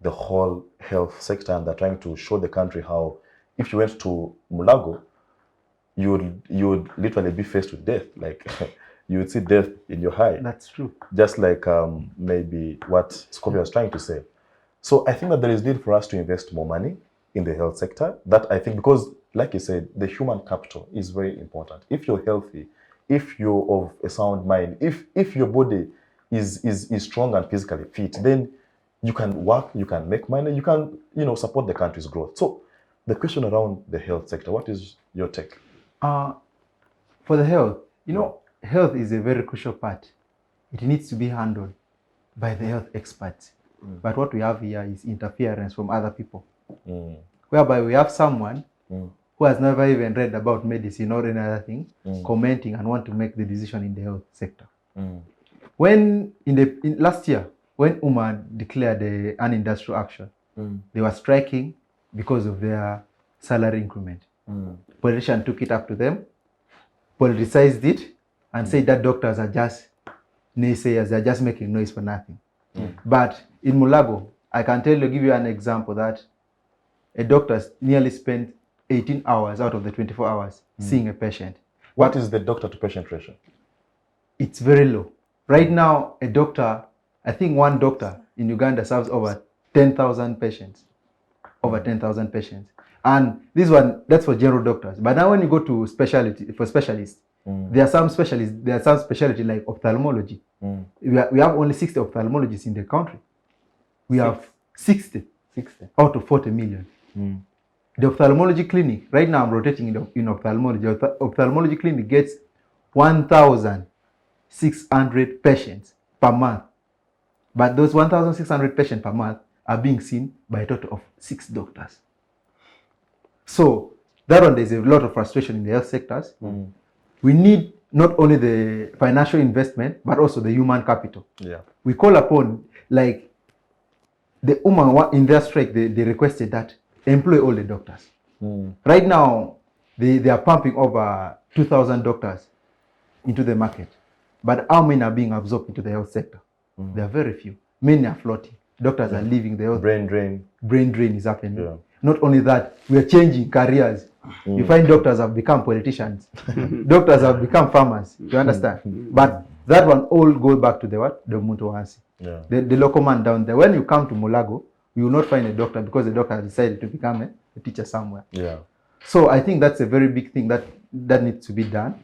the whole health sector, and they're trying to show the country how if you went to Mulago, you would literally be faced with death. Like you would see death in your eye. That's true. Just like maybe what Scovia was trying to say. So I think that there is need for us to invest more money in the health sector. That I think, because like you said, the human capital is very important. If you're healthy, if you're of a sound mind, if your body is strong and physically fit, then you can work, you can make money, you can support the country's growth. So the question around the health sector, what is your take? For the health, health is a very crucial part. It needs to be handled by the health experts. But what we have here is interference from other people, whereby we have someone who has never even read about medicine or any other thing, commenting and want to make the decision in the health sector. When last year, when UMA declared an industrial action, they were striking because of their salary increment. Politicians took it up to them, politicized it, and said that doctors are just naysayers, they're just making noise for nothing. But in Mulago, I can give you an example that a doctor nearly spent 18 hours out of the 24 hours seeing a patient. What is the doctor-to-patient ratio? It's very low. Right now, I think one doctor in Uganda serves over 10,000 patients. Over 10,000 patients. And that's for general doctors. But now when you go to specialists, there are some specialty like ophthalmology. We have only 60 ophthalmologists in the country. We have 60 out of 40 million. The ophthalmology clinic, right now I'm rotating in ophthalmology. Ophthalmology clinic gets 1,600 patients per month. But those 1,600 patients per month are being seen by a total of 6 doctors. So that one, there's a lot of frustration in the health sectors. We need not only the financial investment, but also the human capital. We call upon, like, the UMA in their strike, they requested that employ all the doctors. Right now, they are pumping over 2,000 doctors into the market. But how many are being absorbed into the health sector? There are very few. Many are floating. Doctors are leaving the health. Brain drain. Brain drain is happening. Not only that, we are changing careers. You find doctors have become politicians. Doctors have become farmers. You understand? But that one all goes back to the Muntu Wansi. The local man down there. When you come to Mulago, you will not find a doctor because the doctor has decided to become a teacher somewhere. So I think that's a very big thing that needs to be done.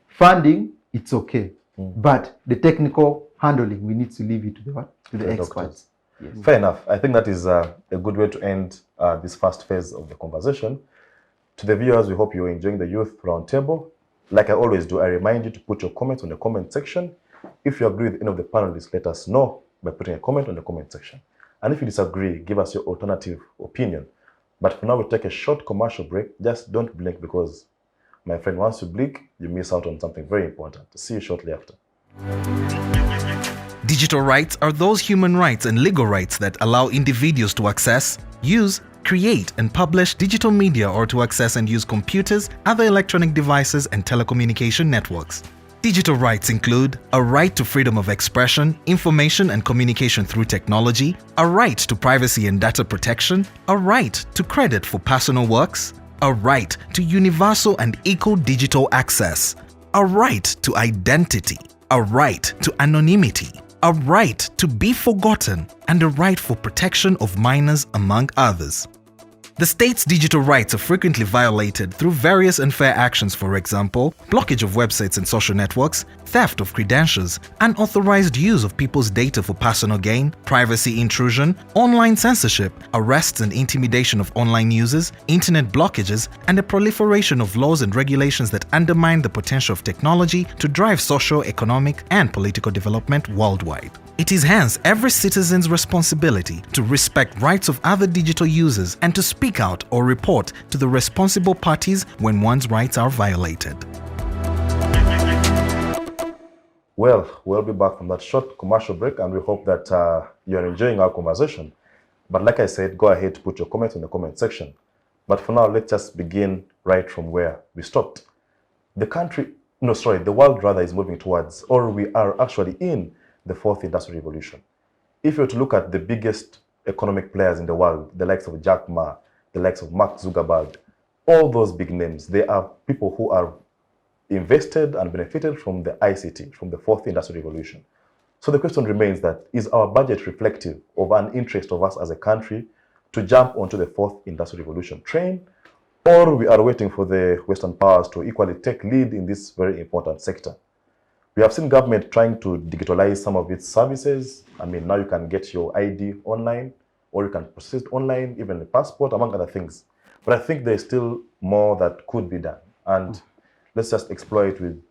Funding, it's okay. But the technical handling, we need to leave it to the experts. Fair enough. I think that is a good way to end this first phase of the conversation. To the viewers, we hope you're enjoying the Youth Roundtable. Like I always do, I remind you to put your comments on the comment section. If you agree with any of the panelists, let us know by putting a comment on the comment section. And if you disagree, give us your alternative opinion. But for now, we'll take a short commercial break. Just don't blink, because My friend, once you blink, you miss out on something very important. See you shortly after. Digital rights are those human rights and legal rights that allow individuals to access, use, create and publish digital media or to access and use computers, other electronic devices and telecommunication networks. Digital rights include a right to freedom of expression, information and communication through technology, a right to privacy and data protection, a right to credit for personal works, a right to universal and equal digital access, a right to identity, a right to anonymity, a right to be forgotten, and a right for protection of minors, among others. The state's digital rights are frequently violated through various unfair actions, for example, blockage of websites and social networks, theft of credentials, unauthorized use of people's data for personal gain, privacy intrusion, online censorship, arrests and intimidation of online users, internet blockages, and the proliferation of laws and regulations that undermine the potential of technology to drive social, economic, and political development worldwide. It is hence every citizen's responsibility to respect rights of other digital users and to speak out or report to the responsible parties when one's rights are violated. Well, we'll be back from that short commercial break and we hope that you're enjoying our conversation. But like I said, go ahead to put your comments in the comment section. But for now, let's just begin right from where we stopped. The world rather is moving towards, or we are actually in, the fourth industrial revolution. If you were to look at the biggest economic players in the world, the likes of Jack Ma, the likes of Mark Zuckerberg, all those big names, they are people who are invested and benefited from the ICT, from the fourth industrial revolution. So the question remains that, is our budget reflective of an interest of us as a country to jump onto the fourth industrial revolution train, or we are waiting for the Western powers to equally take lead in this very important sector? We have seen government trying to digitalize some of its services. I mean, now you can get your ID online, or you can process it online, even a passport, among other things. But I think there's still more that could be done. And let's just explore it with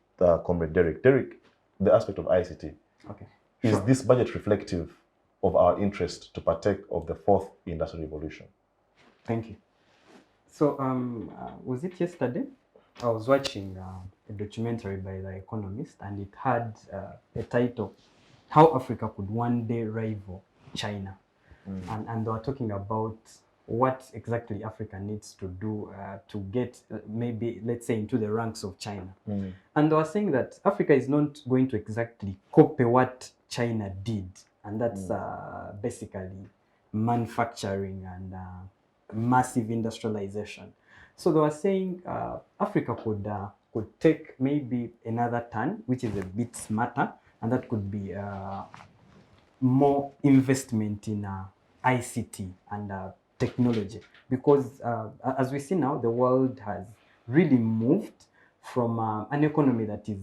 Comrade Derick. Derick, the aspect of ICT. Okay. Is this budget reflective of our interest to partake of the fourth industrial revolution? Thank you. So, was it yesterday? I was watching a documentary by The Economist, and it had a title, How Africa Could One Day Rival China. And they were talking about what exactly Africa needs to do to get maybe, let's say, into the ranks of China. And they were saying that Africa is not going to exactly copy what China did, and that's basically manufacturing and massive industrialization. So they were saying Africa could take maybe another turn, which is a bit smarter, and that could be more investment in ICT and technology. Because as we see now, the world has really moved from an economy that is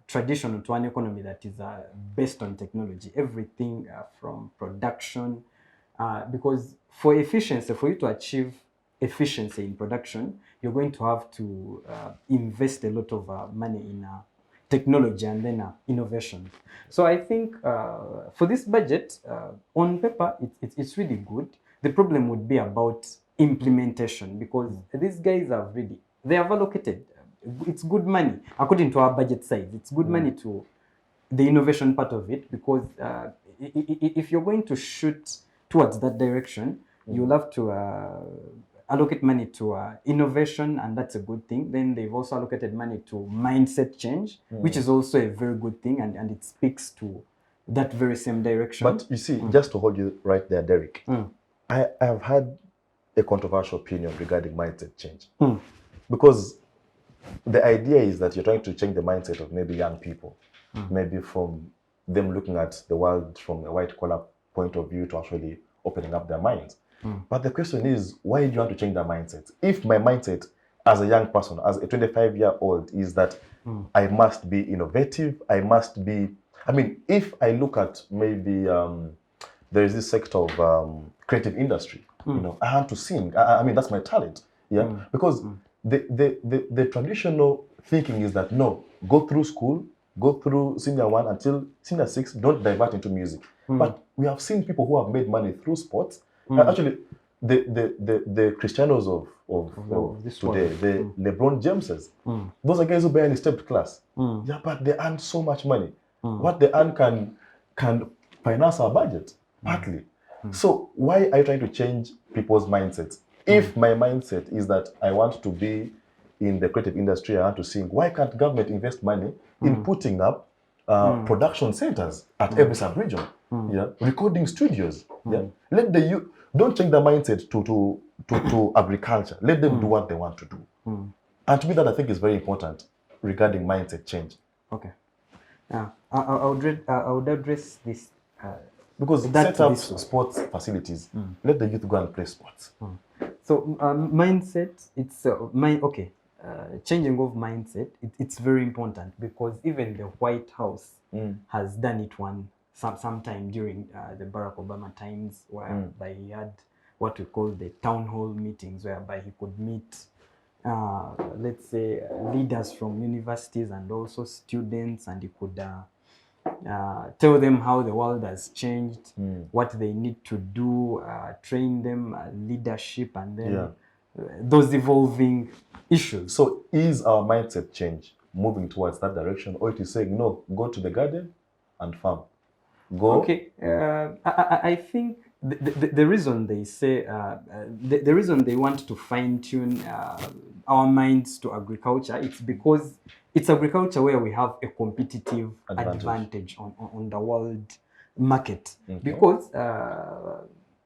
traditional to an economy that is based on technology. Everything from production, because for efficiency, for you to achieve efficiency in production, you're going to have to invest a lot of money in technology and then innovation. So I think for this budget, on paper, it's really good. The problem would be about implementation, because these guys they have allocated, it's good money, according to our budget size, it's good money to the innovation part of it, because if you're going to shoot towards that direction, you'll have to allocate money to innovation, and that's a good thing. Then they've also allocated money to mindset change, which is also a very good thing, and it speaks to that very same direction. But you see, just to hold you right there, Derick, I have had a controversial opinion regarding mindset change. Because the idea is that you're trying to change the mindset of maybe young people, maybe from them looking at the world from a white-collar point of view to actually opening up their minds. But the question is, why do you want to change their mindset? If my mindset as a young person, as a 25-year-old, is that I must be innovative, I must be, I mean, if I look at maybe there is this sector of creative industry, you know, I want to sing, I mean, that's my talent, because the traditional thinking is that, no, go through school, go through senior 1 until senior 6, don't divert into music. But we have seen people who have made money through sports. Actually, the Cristianos of this today, world. the LeBron Jameses, those are guys who barely stepped class. Yeah, but they earn so much money. What they earn can finance our budget, partly. So why are you trying to change people's mindsets? If my mindset is that I want to be in the creative industry, I want to sing, why can't government invest money in putting up production centers at every sub-region? Yeah, recording studios. Yeah, let the youth, don't change the mindset to agriculture. Let them do what they want to do. And to me, that I think is very important regarding mindset change. Okay. I would address this. Because That set up this way. sports facilities. Let the youth go and play sports. So mindset, it's changing of mindset. It's very important because even the White House has done it sometime during the Barack Obama times, whereby he had what we call the town hall meetings, whereby he could meet, let's say, leaders from universities and also students, and he could tell them how the world has changed, what they need to do, train them, leadership, and then those evolving issues. So is our mindset change moving towards that direction, or it is saying, no, go to the garden and farm? Go. Okay, I think the reason they say, the reason they want to fine tune our minds to agriculture, it's because it's agriculture where we have a competitive advantage on the world market. Okay. Because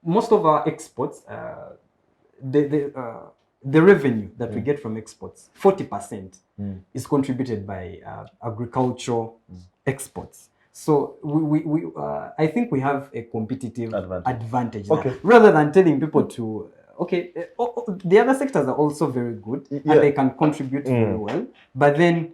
most of our exports, the revenue that we get from exports, 40% is contributed by agricultural exports. So I think we have a competitive advantage okay. Now, rather than telling people to the other sectors are also very good and they can contribute very well, but then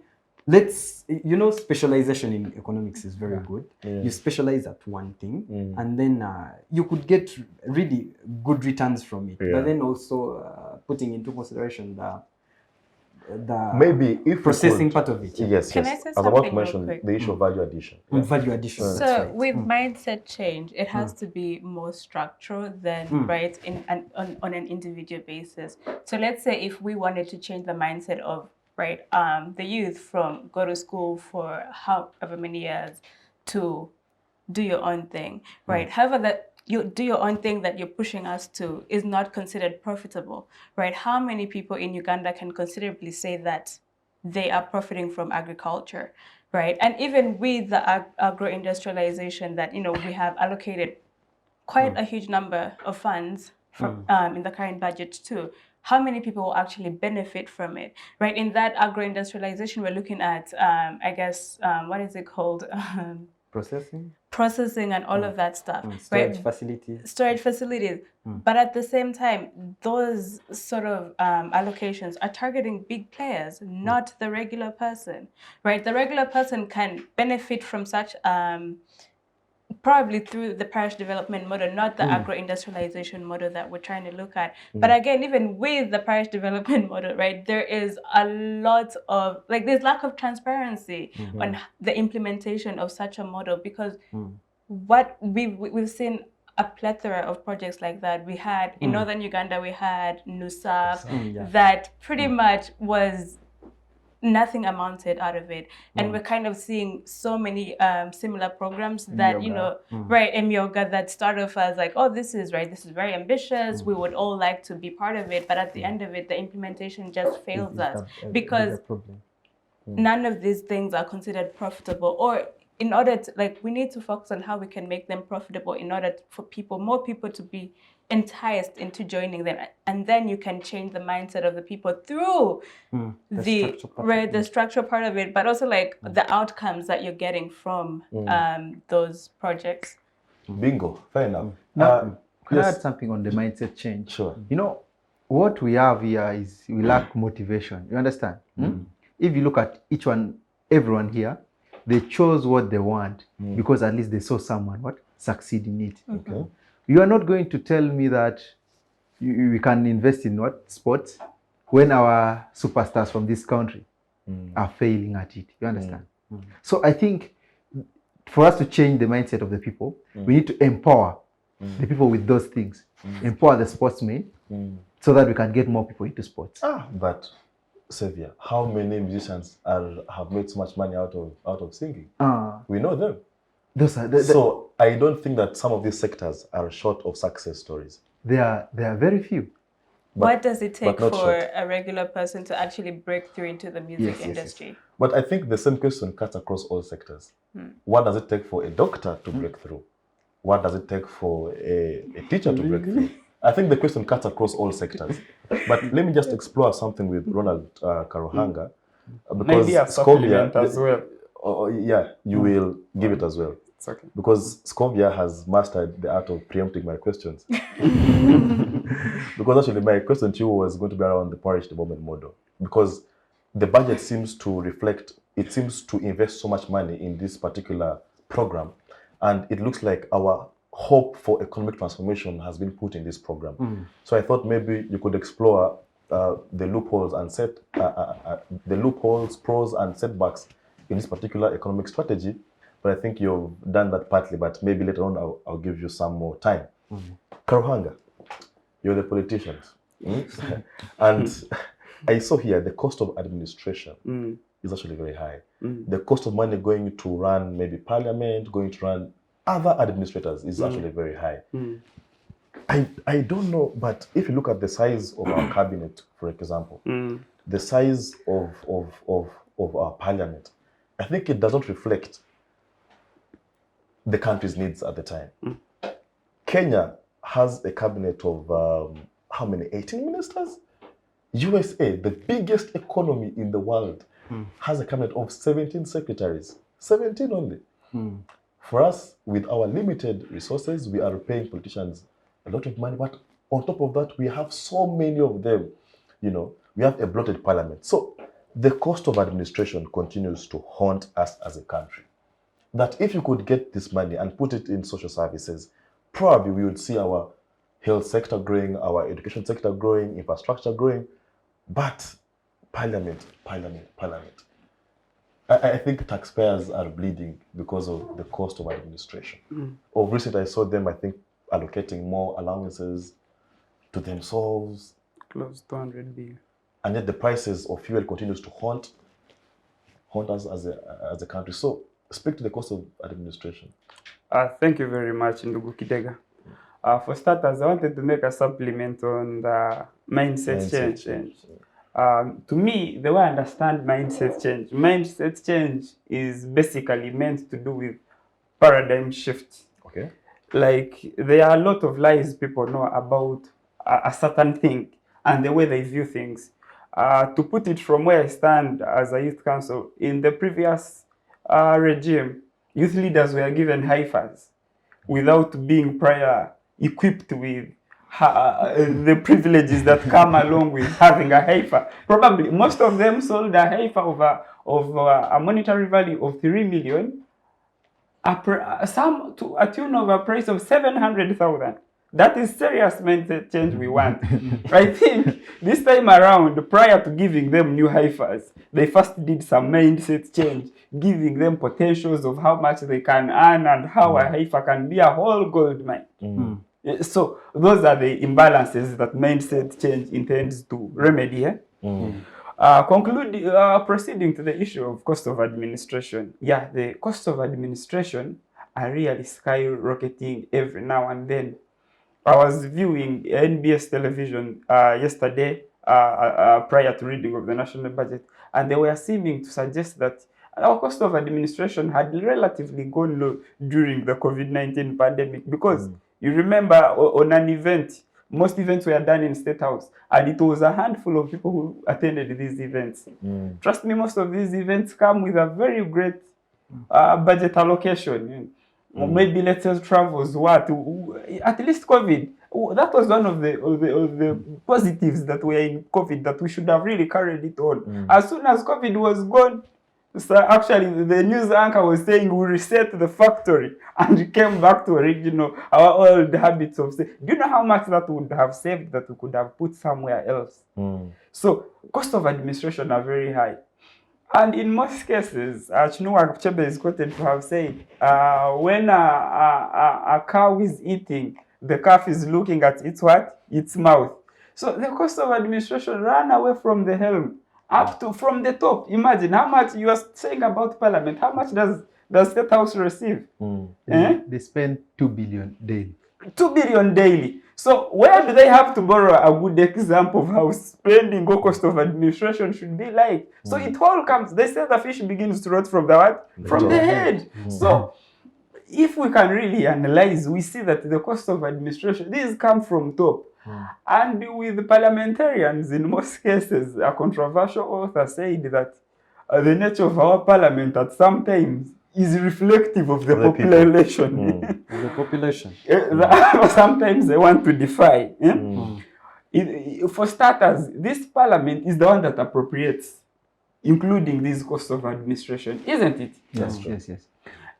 specialization in economics is very good. You specialize at one thing and then you could get really good returns from it, but then also putting into consideration the maybe if processing part of it. Yes. Can I say as something about real mentioned, quick? the issue of value addition. Value addition. So right. with mindset change, it has to be more structural than right on an individual basis. So let's say if we wanted to change the mindset of the youth from go to school for however many years to do your own thing, right? However, that you do your own thing that you're pushing us to is not considered profitable, right? How many people in Uganda can considerably say that they are profiting from agriculture, right? And even with the agro-industrialization that, we have allocated quite a huge number of funds from, in the current budget too, how many people will actually benefit from it, right? In that agro-industrialization, we're looking at, what is it called? Processing and all of that stuff. Storage facilities. But at the same time, those sort of allocations are targeting big players, not the regular person, right? The regular person can benefit from such probably through the parish development model, not the agro-industrialization model that we're trying to look at. But again, even with the parish development model, right, there is a lot of, there's lack of transparency on the implementation of such a model, because what we've seen a plethora of projects like that. We had, in northern Uganda, we had NUSAP, that pretty much was nothing amounted out of it, and we're kind of seeing so many similar programs that Emyoga that start off as this is very ambitious, we would all like to be part of it, but at the end of it the implementation just fails us because none of these things are considered profitable, or in order to we need to focus on how we can make them profitable in order for more people to be enticed into joining them, and then you can change the mindset of the people through the structural part of it, but also the outcomes that you're getting from those projects. Bingo, fair enough. Now, can I add something on the mindset change? Sure. What we have here is we lack motivation. You understand? If you look at everyone here, they chose what they want because at least they saw someone succeed in it. Okay. You are not going to tell me that we can invest in sports when our superstars from this country are failing at it. You understand? So I think for us to change the mindset of the people, we need to empower the people with those things empower the sportsmen, so that we can get more people into sports. But Savior, how many musicians have made so much money out of singing? We know them. Those are So I don't think that some of these sectors are short of success stories. They are very few. What does it take not for short. a regular person to actually break through into the music industry? But I think the same question cuts across all sectors. What does it take for a doctor to break through? What does it take for a teacher to break through? I think the question cuts across all sectors. But let me just explore something with Ronald Karuhanga. Because Maybe a supplement as well. Yeah, you will give it as well. It's okay. Because Scovia has mastered the art of preempting my questions. Because actually my question to you was going to be around the parish development model. Because the budget seems to reflect, it seems to invest so much money in this particular program. And it looks like our hope for economic transformation has been put in this program. So I thought maybe you could explore the loopholes and the loopholes, pros and setbacks in this particular economic strategy. But I think you've done that partly, but maybe later on I'll give you some more time. Karuhanga, you're the politicians. And I saw here the cost of administration is actually very high. The cost of money going to run maybe parliament, going to run other administrators is actually very high. I don't know, but if you look at the size of our cabinet, for example, the size of our parliament, I think it doesn't reflect the country's needs at the time. Kenya has a cabinet of how many? 18 ministers? USA, the biggest economy in the world, has a cabinet of 17 secretaries. 17 only. For us, with our limited resources, we are paying politicians a lot of money, but on top of that, we have so many of them. You know, we have a bloated parliament. So the cost of administration continues to haunt us as a country. That if you could get this money and put it in social services, probably we would see our health sector growing, our education sector growing, infrastructure growing. But parliament. I think taxpayers are bleeding because of the cost of administration. Of recent, I saw them, I think, allocating more allowances to themselves. Close to 200 billion. And yet the prices of fuel continues to haunt us as a country. So speak to the cost of administration. Thank you very much, Ndugu Kidega. For starters, I wanted to make a supplement on the mindset change. To me, the way I understand mindset change is basically meant to do with paradigm shift. Okay. Like, there are a lot of lies people know about a certain thing and the way they view things. To put it from where I stand as a youth council, in the previous regime, youth leaders were given haifas without being prior equipped with the privileges that come along with having a haifa. Probably most of them sold a haifa of a monetary value of 3 million, some to a tune of a price of 700,000. That is serious mindset change we want. I think this time around, prior to giving them new haifas, they first did some mindset change, giving them potentials of how much they can earn and how a haifa can be a whole gold mine. So those are the imbalances that mindset change intends to remedy. Proceeding to the issue of cost of administration. Yeah, the cost of administration are really skyrocketing every now and then. I was viewing NBS television yesterday prior to reading of the national budget, and they were seeming to suggest that our cost of administration had relatively gone low during the COVID-19 pandemic, because you remember on an event, most events were done in State House, and it was a handful of people who attended these events. Trust me, most of these events come with a very great budget allocation. Maybe let's say travels, at least COVID. That was one of the positives that were in COVID, that we should have really carried it on. As soon as COVID was gone, so actually the news anchor was saying we reset the factory and came back to original, our old habits of saying, do you know how much that would have saved that we could have put somewhere else? So cost of administration are very high. And in most cases, Chinua Achebe is quoted to have said, when a cow is eating the calf is looking at its what? Its mouth. So the cost of administration ran away from the helm up to from the top. Imagine how much you are saying about Parliament. How much does State House receive? They spend 2 billion daily. 2 billion daily. So where do they have to borrow a good example of how spending or cost of administration should be like? So it all comes, they say the fish begins to rot from the what? From the head. So if we can really analyze, we see that the cost of administration, these come from top. And with parliamentarians, in most cases, a controversial author said that the nature of our parliament at some times is reflective of the population. The population. Sometimes they want to defy. For starters, this parliament is the one that appropriates, including these costs of administration, isn't it? Yes, yes.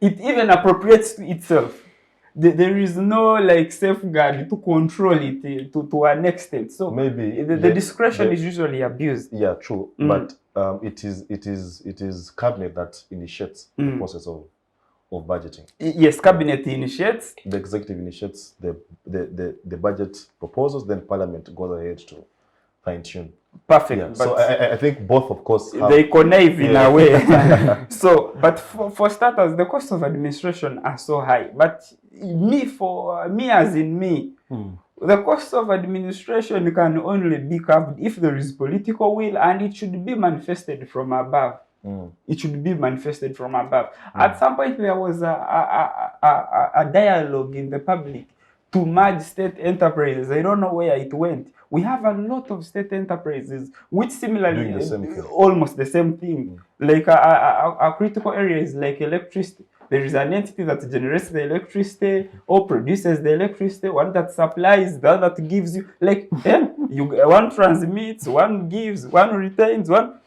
It even appropriates to itself. There is no like safeguard to control it to an extent. So maybe the discretion is usually abused. Yeah, true. But it is cabinet that initiates the process of budgeting. Yes, cabinet initiates. The executive initiates the budget proposals, then parliament goes ahead to fine tune. Perfect. Yeah. So I think both, of course, they connive in a way. So, but for starters, the cost of administration are so high. But me as in me, the cost of administration can only be covered if there is political will, and it should be manifested from above. It should be manifested from above. At some point, there was a dialogue in the public to merge state enterprises. I don't know where it went. We have a lot of state enterprises which similarly almost the same thing. Like a critical area is like electricity. There is an entity that generates the electricity or produces the electricity, one that supplies, the other that gives you. Like one transmits, one gives, one retains, one.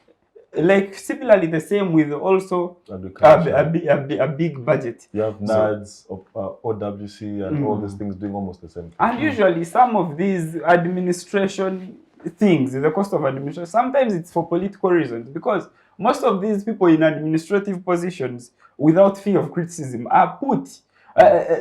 Like similarly the same with also a big budget. You have NADS, OWC, and all these things doing almost the same thing. And usually some of these administration things, the cost of administration, sometimes it's for political reasons, because most of these people in administrative positions without fear of criticism are put,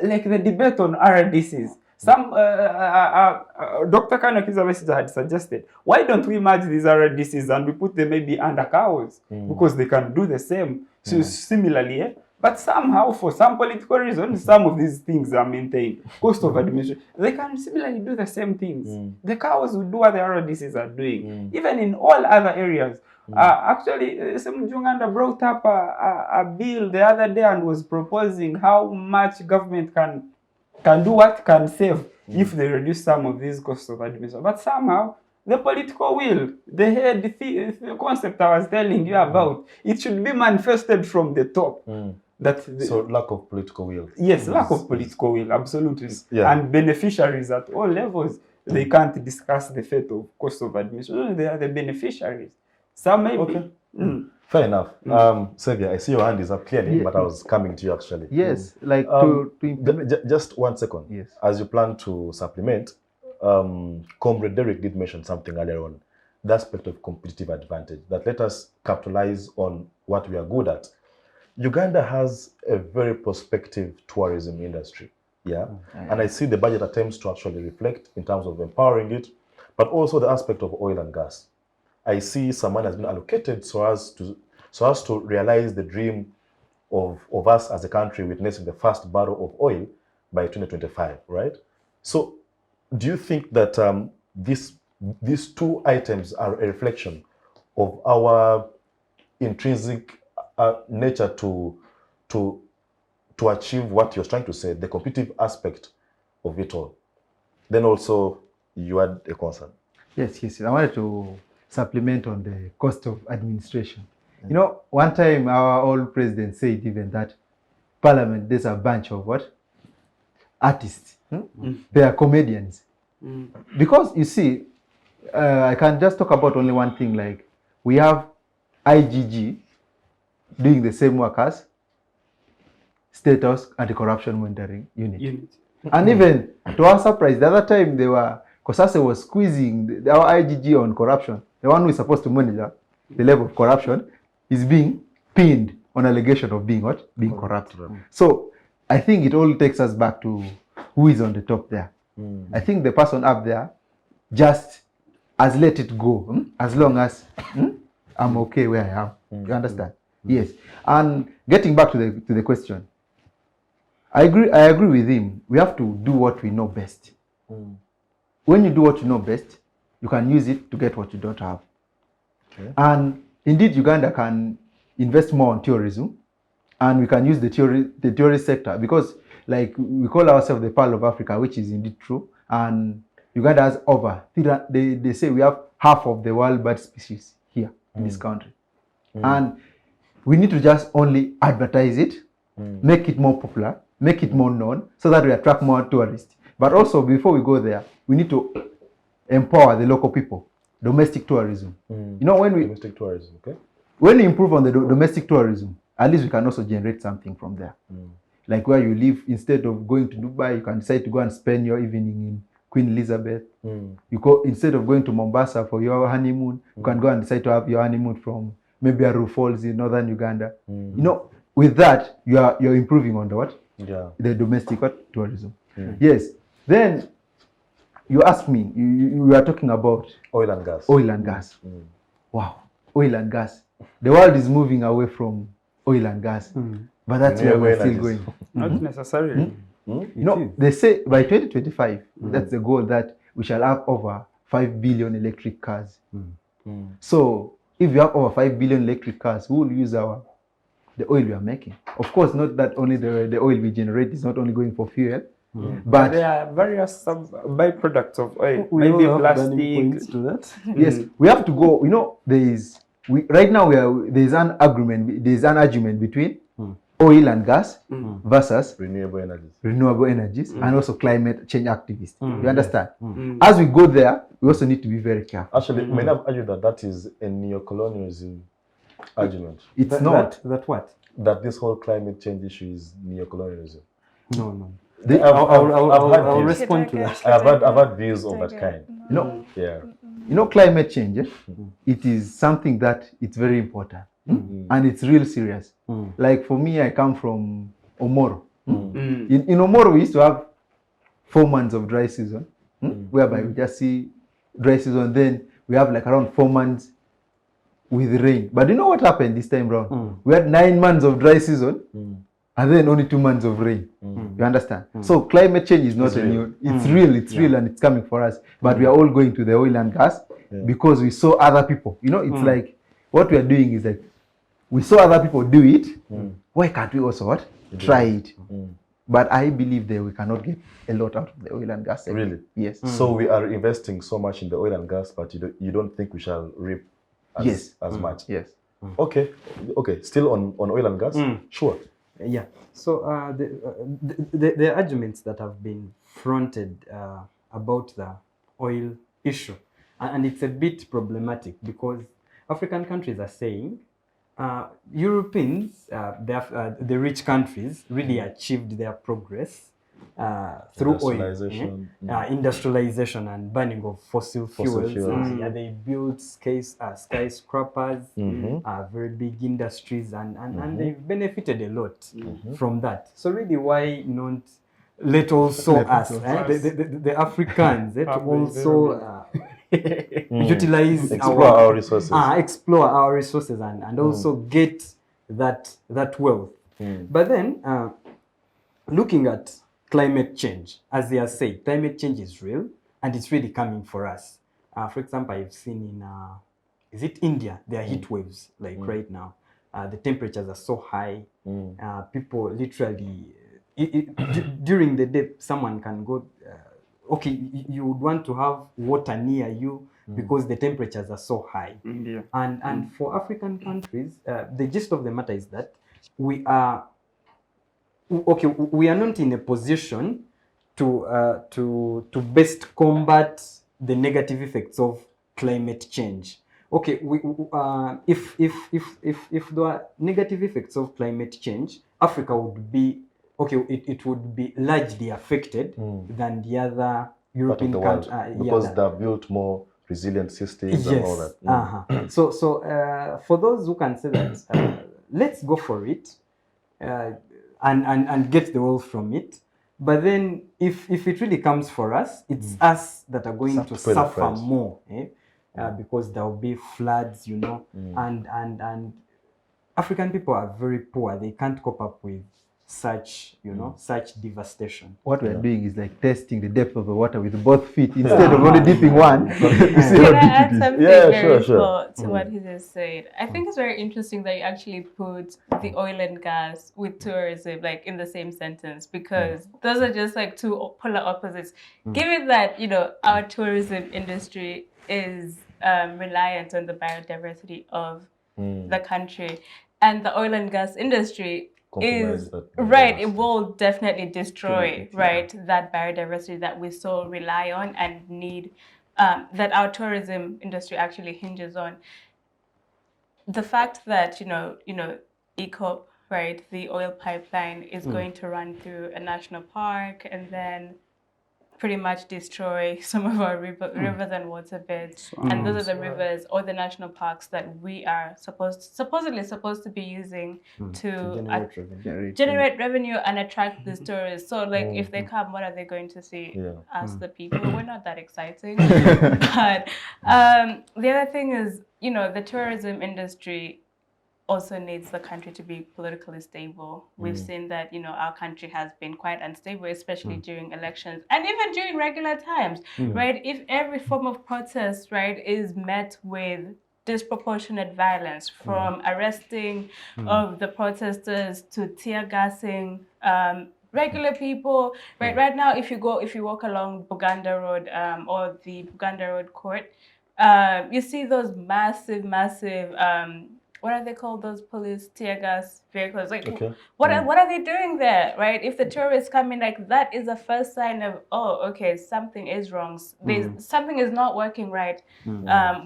like the debate on RDCs. Some Dr. Kicaber Savior had suggested, why don't we merge these RDCs and we put them maybe under cows, because they can do the same. So similarly, but somehow for some political reasons, some of these things are maintained. Cost of administration, they can similarly do the same things. The cows will do what the RDCs are doing, even in all other areas. Actually, some Uganda brought up a bill the other day and was proposing how much government can do what can save if they reduce some of these costs of administration. But somehow, the political will, the concept I was telling you about, it should be manifested from the top. So lack of political will. Yes, lack of political will, absolutely. Yeah. And beneficiaries at all levels, they can't discuss the fate of cost of administration. They are the beneficiaries. Some maybe. Okay. Fair enough. Xavier, I see your hand is up clearly, but I was coming to you actually. Yes, like to implement. Just 1 second. Yes. As you plan to supplement, Comrade Derick did mention something earlier on, the aspect of competitive advantage, that let us capitalize on what we are good at. Uganda has a very prospective tourism industry. Yeah. And I see the budget attempts to actually reflect in terms of empowering it, but also the aspect of oil and gas. I see some money has been allocated so as to realize the dream of us as a country witnessing the first barrel of oil by 2025, right? So do you think that these two items are a reflection of our intrinsic nature to achieve what you're trying to say, the competitive aspect of it all? Then also you had a concern. Yes. I wanted to supplement on the cost of administration. You know, one time our old president said even that Parliament, there's a bunch of what? Artists. They are comedians. Because you see, I can just talk about only one thing, like we have IGG doing the same work as State House Anti-Corruption Monitoring Unit. And even to our surprise, the other time Kosase was squeezing our IGG on corruption. The one who is supposed to monitor the level of corruption is being pinned on allegation of being what? Being corrupt. So I think it all takes us back to who is on the top there. I think the person up there just has let it go, as long as I'm okay where I am. You understand? Yes. And getting back to the question, I agree with him. We have to do what we know best. When you do what you know best, you can use it to get what you don't have. Okay. And indeed, Uganda can invest more on tourism, and we can use the tourist sector, because like we call ourselves the Pearl of Africa, which is indeed true. And Uganda has over, they say we have half of the wild bird species here in this country. And we need to just only advertise it, make it more popular, make it more known, so that we attract more tourists. But also, before we go there, we need to empower the local people, domestic tourism. You know, when we domestic tourism, okay? When we improve on the domestic tourism, at least we can also generate something from there. Like where you live, instead of going to Dubai, you can decide to go and spend your evening in Queen Elizabeth. You go, instead of going to Mombasa for your honeymoon, you can go and decide to have your honeymoon from maybe Aru Falls in northern Uganda. You know, with that, you're improving on the what? Yeah. The domestic tourism. Yes. Then you asked me, you are talking about oil and gas. Oil and gas. Wow, oil and gas. The world is moving away from oil and gas, but that's where we're still going. Not necessarily. You know, they say by 2025, that's the goal, that we shall have over 5 billion electric cars. So if you have over 5 billion electric cars, who will use the oil we are making? Of course, not that only the oil we generate is not only going for fuel, but there are various byproducts of oil. Maybe plastic. To that. Yes, we have to go. You know, right now there's an argument between oil and gas versus renewable energies and also climate change activists. You understand? As we go there, we also need to be very careful. Actually, many have argued that is a neocolonialism argument. It's not. That what? That this whole climate change issue is neocolonialism. No. I'll respond to that. I've had views of that kind. You know, Yeah. you know, climate change, it is something that it's very important and it's real serious. Like for me, I come from Omoro. In Omoro, we used to have 4 months of dry season, whereby we just see dry season. Then we have like around 4 months with rain. But you know what happened this time around? We had 9 months of dry season and then only 2 months of rain. You understand? So climate change is not new. It's real, and it's coming for us. But we are all going to the oil and gas because we saw other people. You know, it's like what we are doing is like we saw other people do it. Why can't we also what? Try it? But I believe that we cannot get a lot out of the oil and gas sector. Really? Yes. So we are investing so much in the oil and gas, but you don't think we shall reap as much? Yes. Okay. Still on oil and gas? Sure. Yeah. So the arguments that have been fronted about the oil issue, and it's a bit problematic because African countries are saying Europeans, the rich countries, really achieved their progress through industrialization and burning of fossil fuels. They built skyscrapers, very big industries, and they've benefited a lot from that. So really, why not let also us, the Africans, to also utilize explore our resources, and also get that wealth. But then looking at climate change, as they are saying, climate change is real and it's really coming for us. For example, I've seen in is it India? There are heat waves like right now. The temperatures are so high. People literally during the day, someone can go. You would want to have water near you because the temperatures are so high. And for African countries, the gist of the matter is that we are not in a position to best combat the negative effects of climate change. If there are negative effects of climate change, Africa would be it would be largely affected than the other European countries because they've built more resilient systems and all that. So for those who can say that, let's go for it and get the wealth from it. But then if it really comes for us, it's us that are going to pay the suffer price. more, because there will be floods, and African people are very poor. They can't cope up with such, such devastation. What we're doing is like testing the depth of the water with both feet instead of only dipping one. To see Can I how deep add it is. something Yeah, very sure. small to what he just said? I think it's very interesting that you actually put the oil and gas with tourism like in the same sentence, because those are just like two polar opposites. Given that, our tourism industry is reliant on the biodiversity of the country, and the oil and gas industry Compromise is that right, biodiversity. it will definitely destroy Kill it, right that biodiversity that we so rely on and need, that our tourism industry actually hinges on. The fact that ECOP, right, the oil pipeline is going to run through a national park and then pretty much destroy some of our rivers and waterbeds. And those are the rivers or the national parks that we are supposedly supposed to be using to generate revenue and attract these tourists. So like if they come, what are they going to see? Us, the people. We're not that exciting. But the other thing is, the tourism industry also needs the country to be politically stable. We've seen that, our country has been quite unstable, especially during elections and even during regular times, right? If every form of protest, right, is met with disproportionate violence, from arresting of the protesters to tear gassing regular people, right? Right now, if you walk along Buganda Road or the Buganda Road Court, you see those massive what are they called? Those police tear gas vehicles. Like, what are they doing there, right? If the tourists come in, like that is the first sign of, okay, something is wrong. Something is not working right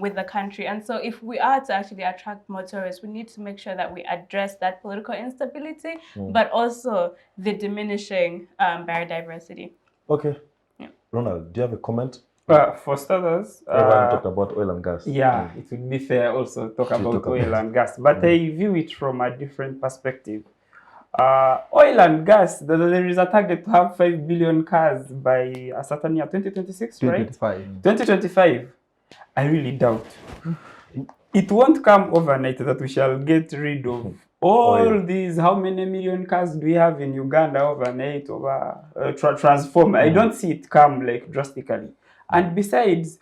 with the country. And so, if we are to actually attract more tourists, we need to make sure that we address that political instability, but also the diminishing biodiversity. Okay. Yeah. Ronald, do you have a comment? For starters, Everyone talked about oil and gas. yeah, it would be fair also to talk about oil and gas, but I view it from a different perspective. Oil and gas, there is a target to have 5 billion cars by a certain year, 2026, right? 2025. I really doubt. It won't come overnight that we shall get rid of all these. How many million cars do we have in Uganda overnight, transform? I don't see it come like drastically. And besides,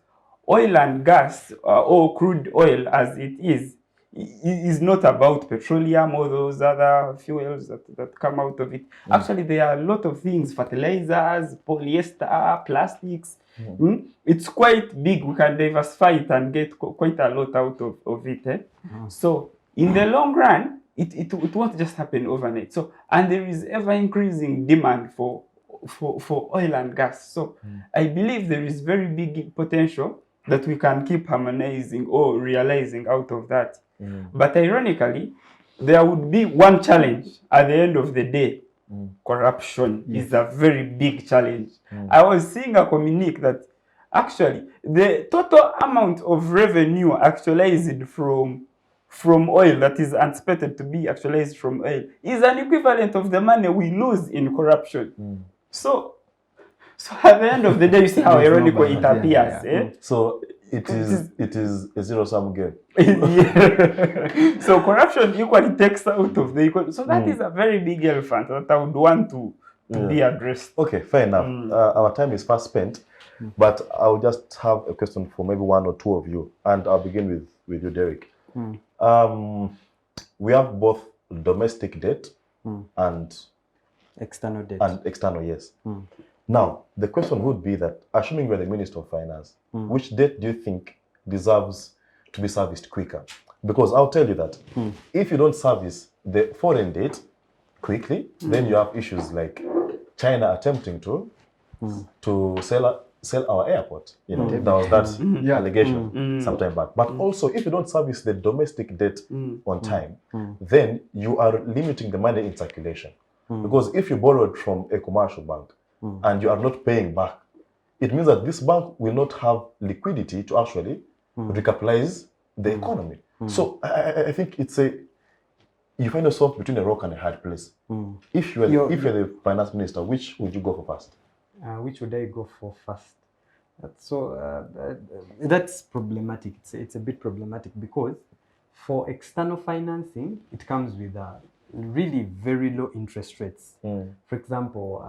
oil and gas, or crude oil as it is not about petroleum or those other fuels that come out of it. Actually, there are a lot of things, fertilizers, polyester, plastics. It's quite big. We can diversify it and get quite a lot out of it. So in the long run, it won't just happen overnight. So, and there is ever increasing demand for oil and gas. So I believe there is very big potential that we can keep harmonizing or realizing out of that. But ironically, there would be one challenge at the end of the day. Corruption is a very big challenge. I was seeing a communique that actually the total amount of revenue actualized from oil, that is expected to be actualized from oil, is an equivalent of the money we lose in corruption. So at the end of the day, you see how ironical it appears. So it is a zero-sum game. So corruption equally takes out of the equation. So that is a very big elephant that I would want to be addressed. Okay, fair enough. Our time is fast spent, but I'll just have a question for maybe one or two of you, and I'll begin with you, Derek. We have both domestic debt and external debt. And external, yes. Now, the question would be that, assuming you're the Minister of Finance, which debt do you think deserves to be serviced quicker? Because I'll tell you that if you don't service the foreign debt quickly, then you have issues like China attempting to sell our airport. There was that allegation some time back. But also, if you don't service the domestic debt on time, then you are limiting the money in circulation. Because if you borrowed from a commercial bank and you are not paying back, it means that this bank will not have liquidity to actually recapitalize the economy. So I think it's you find yourself between a rock and a hard place. If you're the finance minister, which would you go for first? Which would I go for first? That's problematic. It's a bit problematic because for external financing, it comes with really very low interest rates. For example,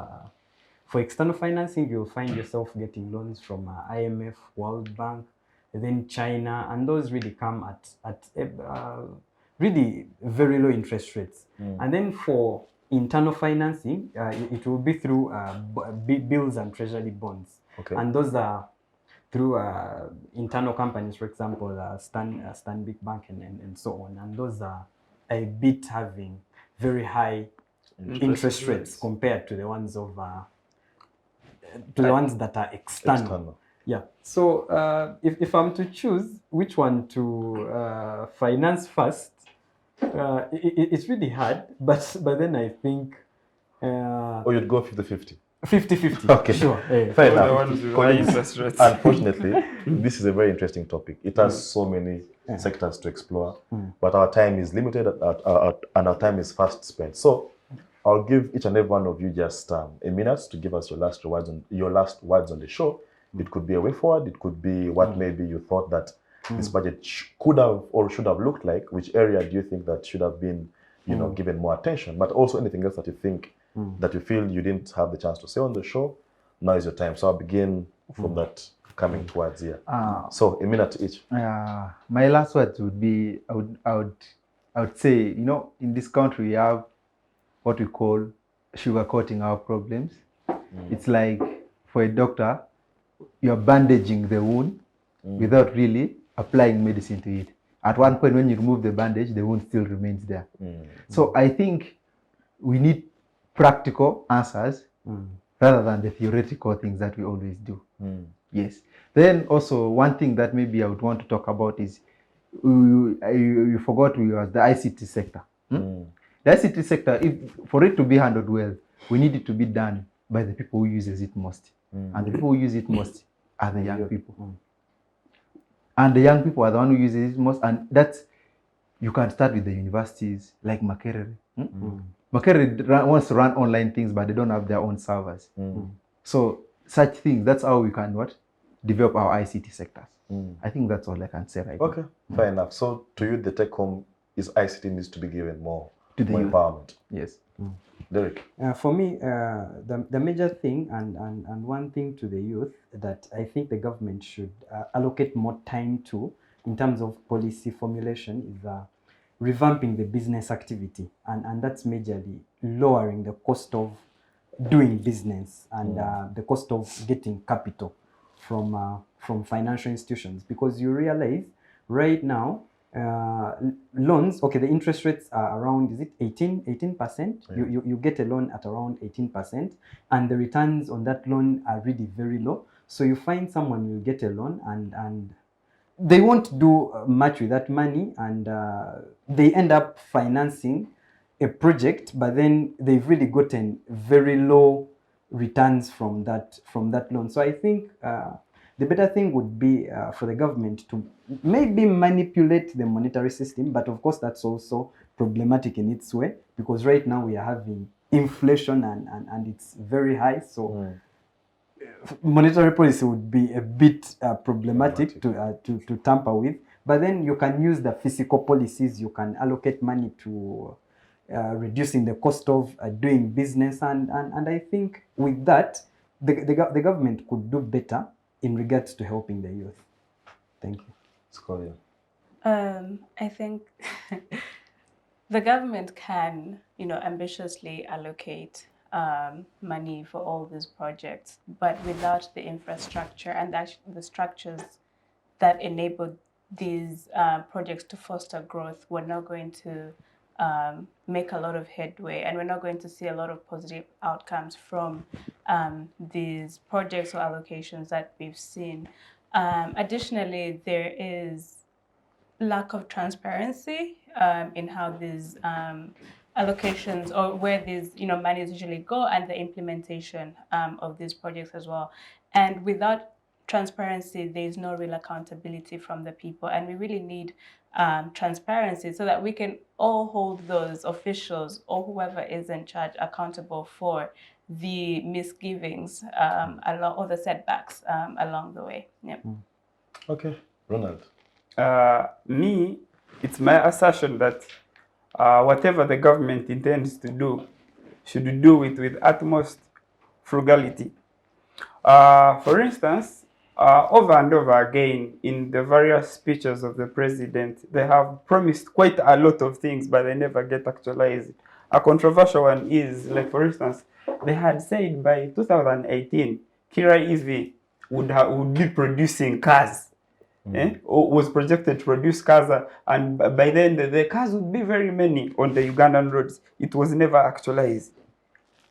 for external financing, you'll find yourself getting loans from IMF, World Bank, then China, and those really come at really very low interest rates. And then for internal financing, it will be through bills and treasury bonds. Okay. And those are through internal companies, for example, Stanbic Bank and so on. And those are a bit having very high interest rates compared to the ones of the ones that are external. Yeah. So if I'm to choose which one to finance first, it's really hard. But then I think. Or you'd go 50-50. 50-50. Okay. Sure. Fair enough. The ones with high interest rates. Unfortunately, this is a very interesting topic. It has so many sectors to explore, but our time is limited and our time is fast spent. So I'll give each and every one of you just a minute to give us your last words on the show. It could be a way forward. It could be what maybe you thought that this budget could have or should have looked like. Which area do you think that should have been, given more attention? But also anything else that you think that you feel you didn't have the chance to say on the show. Now is your time. So I'll begin from that coming towards here. So a minute each. My last words would be, I would say, in this country we have what we call sugarcoating our problems. It's like for a doctor, you're bandaging the wound without really applying medicine to it. At one point when you remove the bandage, the wound still remains there. So I think we need practical answers rather than the theoretical things that we always do. Yes. Then also one thing that maybe I would want to talk about is you forgot we was the ICT sector. The ICT sector, for it to be handled well, we need it to be done by the people who uses it most. And the people who use it most are the young people. And the young people are the one who uses it most. And that's, you can start with the universities like Makerere. Makerere wants to run online things, but they don't have their own servers. So such things, that's how we can develop our ICT sectors. I think that's all I can say right now. Okay, fair enough. So to you, the take home is ICT needs to be given more empowerment. Yes. Derek? For me, the major thing and one thing to the youth that I think the government should allocate more time to in terms of policy formulation is revamping the business activity. And that's majorly lowering the cost of doing business and the cost of getting capital from financial institutions. Because you realize right now, loans, the interest rates are around, is it 18%? Yeah. You get a loan at around 18%, and the returns on that loan are really very low. So you find someone will get a loan and they won't do much with that money, and they end up financing a project, but then they've really gotten very low returns from that loan. So I think the better thing would be for the government to maybe manipulate the monetary system, but of course that's also problematic in its way, because right now we are having inflation and it's very high. So monetary policy would be a bit problematic to tamper with. But then you can use the fiscal policies. You can allocate money to reducing the cost of doing business, and I think with that the government could do better in regards to helping the youth. Thank you. Scovia? I think the government can, ambitiously allocate money for all these projects, but without the infrastructure and the structures that enable these projects to foster growth, we're not going to make a lot of headway, and we're not going to see a lot of positive outcomes from these projects or allocations that we've seen. Additionally, there is lack of transparency in how these allocations or where these monies usually go, and the implementation of these projects as well. And without transparency, there's no real accountability from the people. And we really need transparency so that we can all hold those officials or whoever is in charge accountable for the misgivings along, or the setbacks along the way. Yep. Okay, Ronald. Me, it's my assertion that whatever the government intends to do should do it with utmost frugality. For instance, over and over again in the various speeches of the president, they have promised quite a lot of things, but they never get actualized. A controversial one is, like for instance, they had said by 2018, Kira EV would be producing cars. Or was projected to produce cars, and by then the cars would be very many on the Ugandan roads. It was never actualized.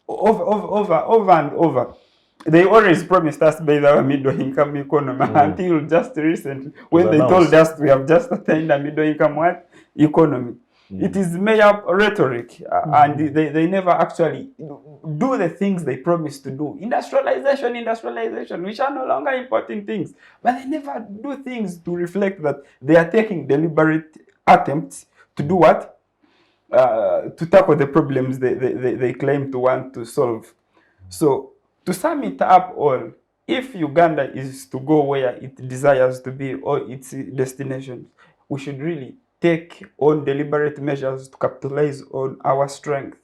Over and over. They always promised us by the middle income economy until just recently when they told us we have just attained a middle income economy. It is mere rhetoric, and they never actually do the things they promised to do. Industrialization, which are no longer important things. But they never do things to reflect that they are taking deliberate attempts to do what? To tackle the problems they claim to want to solve. So, to sum it up all, if Uganda is to go where it desires to be or its destination, we should really take on deliberate measures to capitalize on our strength.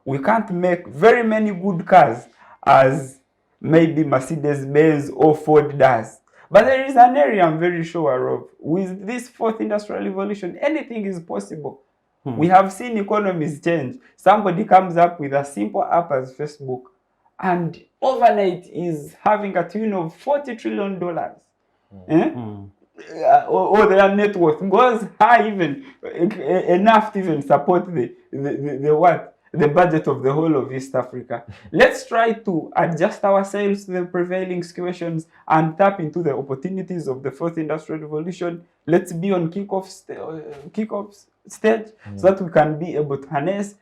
We can't make very many good cars as maybe Mercedes-Benz or Ford does. But there is an area I'm very sure of. With this fourth industrial revolution, anything is possible. We have seen economies change. Somebody comes up with a simple app as Facebook, and overnight is having a tune of $40 trillion. Or their net worth goes high, even enough to even support the budget of the whole of East Africa. Let's try to adjust ourselves to the prevailing situations and tap into the opportunities of the fourth industrial revolution. Let's be on kickoff stage so that we can be able to harness.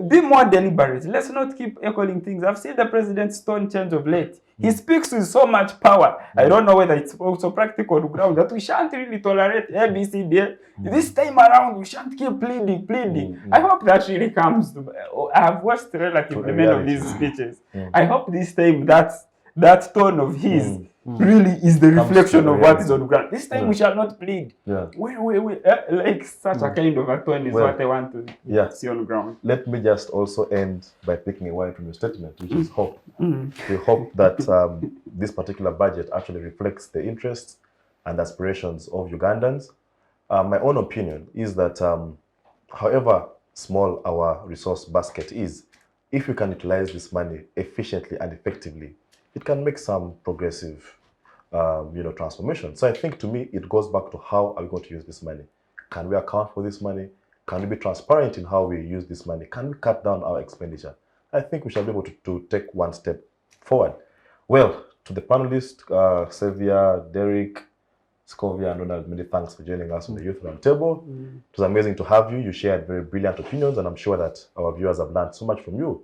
Be more deliberate. Let's not keep echoing things. I've seen the president's tone change of late. He speaks with so much power. I don't know whether it's also practical on ground that we shan't really tolerate ABCD. This time around, we shan't keep pleading. I hope that really comes to. I have watched relatively many of these speeches. I hope this time that tone of his really is the reflection of what is on ground. This time we shall not plead. We like such a kind of a tone is what I want to see on ground. Let me just also end by picking a word from your statement, which is hope. We hope that this particular budget actually reflects the interests and aspirations of Ugandans. My own opinion is that however small our resource basket is, if we can utilize this money efficiently and effectively, it can make some progressive transformation. So I think to me, it goes back to how are we going to use this money? Can we account for this money? Can we be transparent in how we use this money? Can we cut down our expenditure? I think we shall be able to take one step forward. Well, to the panelists, Savior, Derick, Scovia, and Ronald, many thanks for joining us on the Youth Roundtable. It was amazing to have you. You shared very brilliant opinions, and I'm sure that our viewers have learned so much from you.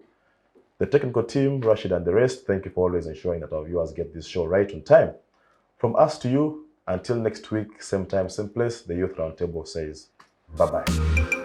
The technical team, Rashid and the rest, thank you for always ensuring that our viewers get this show right on time. From us to you, until next week, same time, same place, the Youth Roundtable says bye-bye.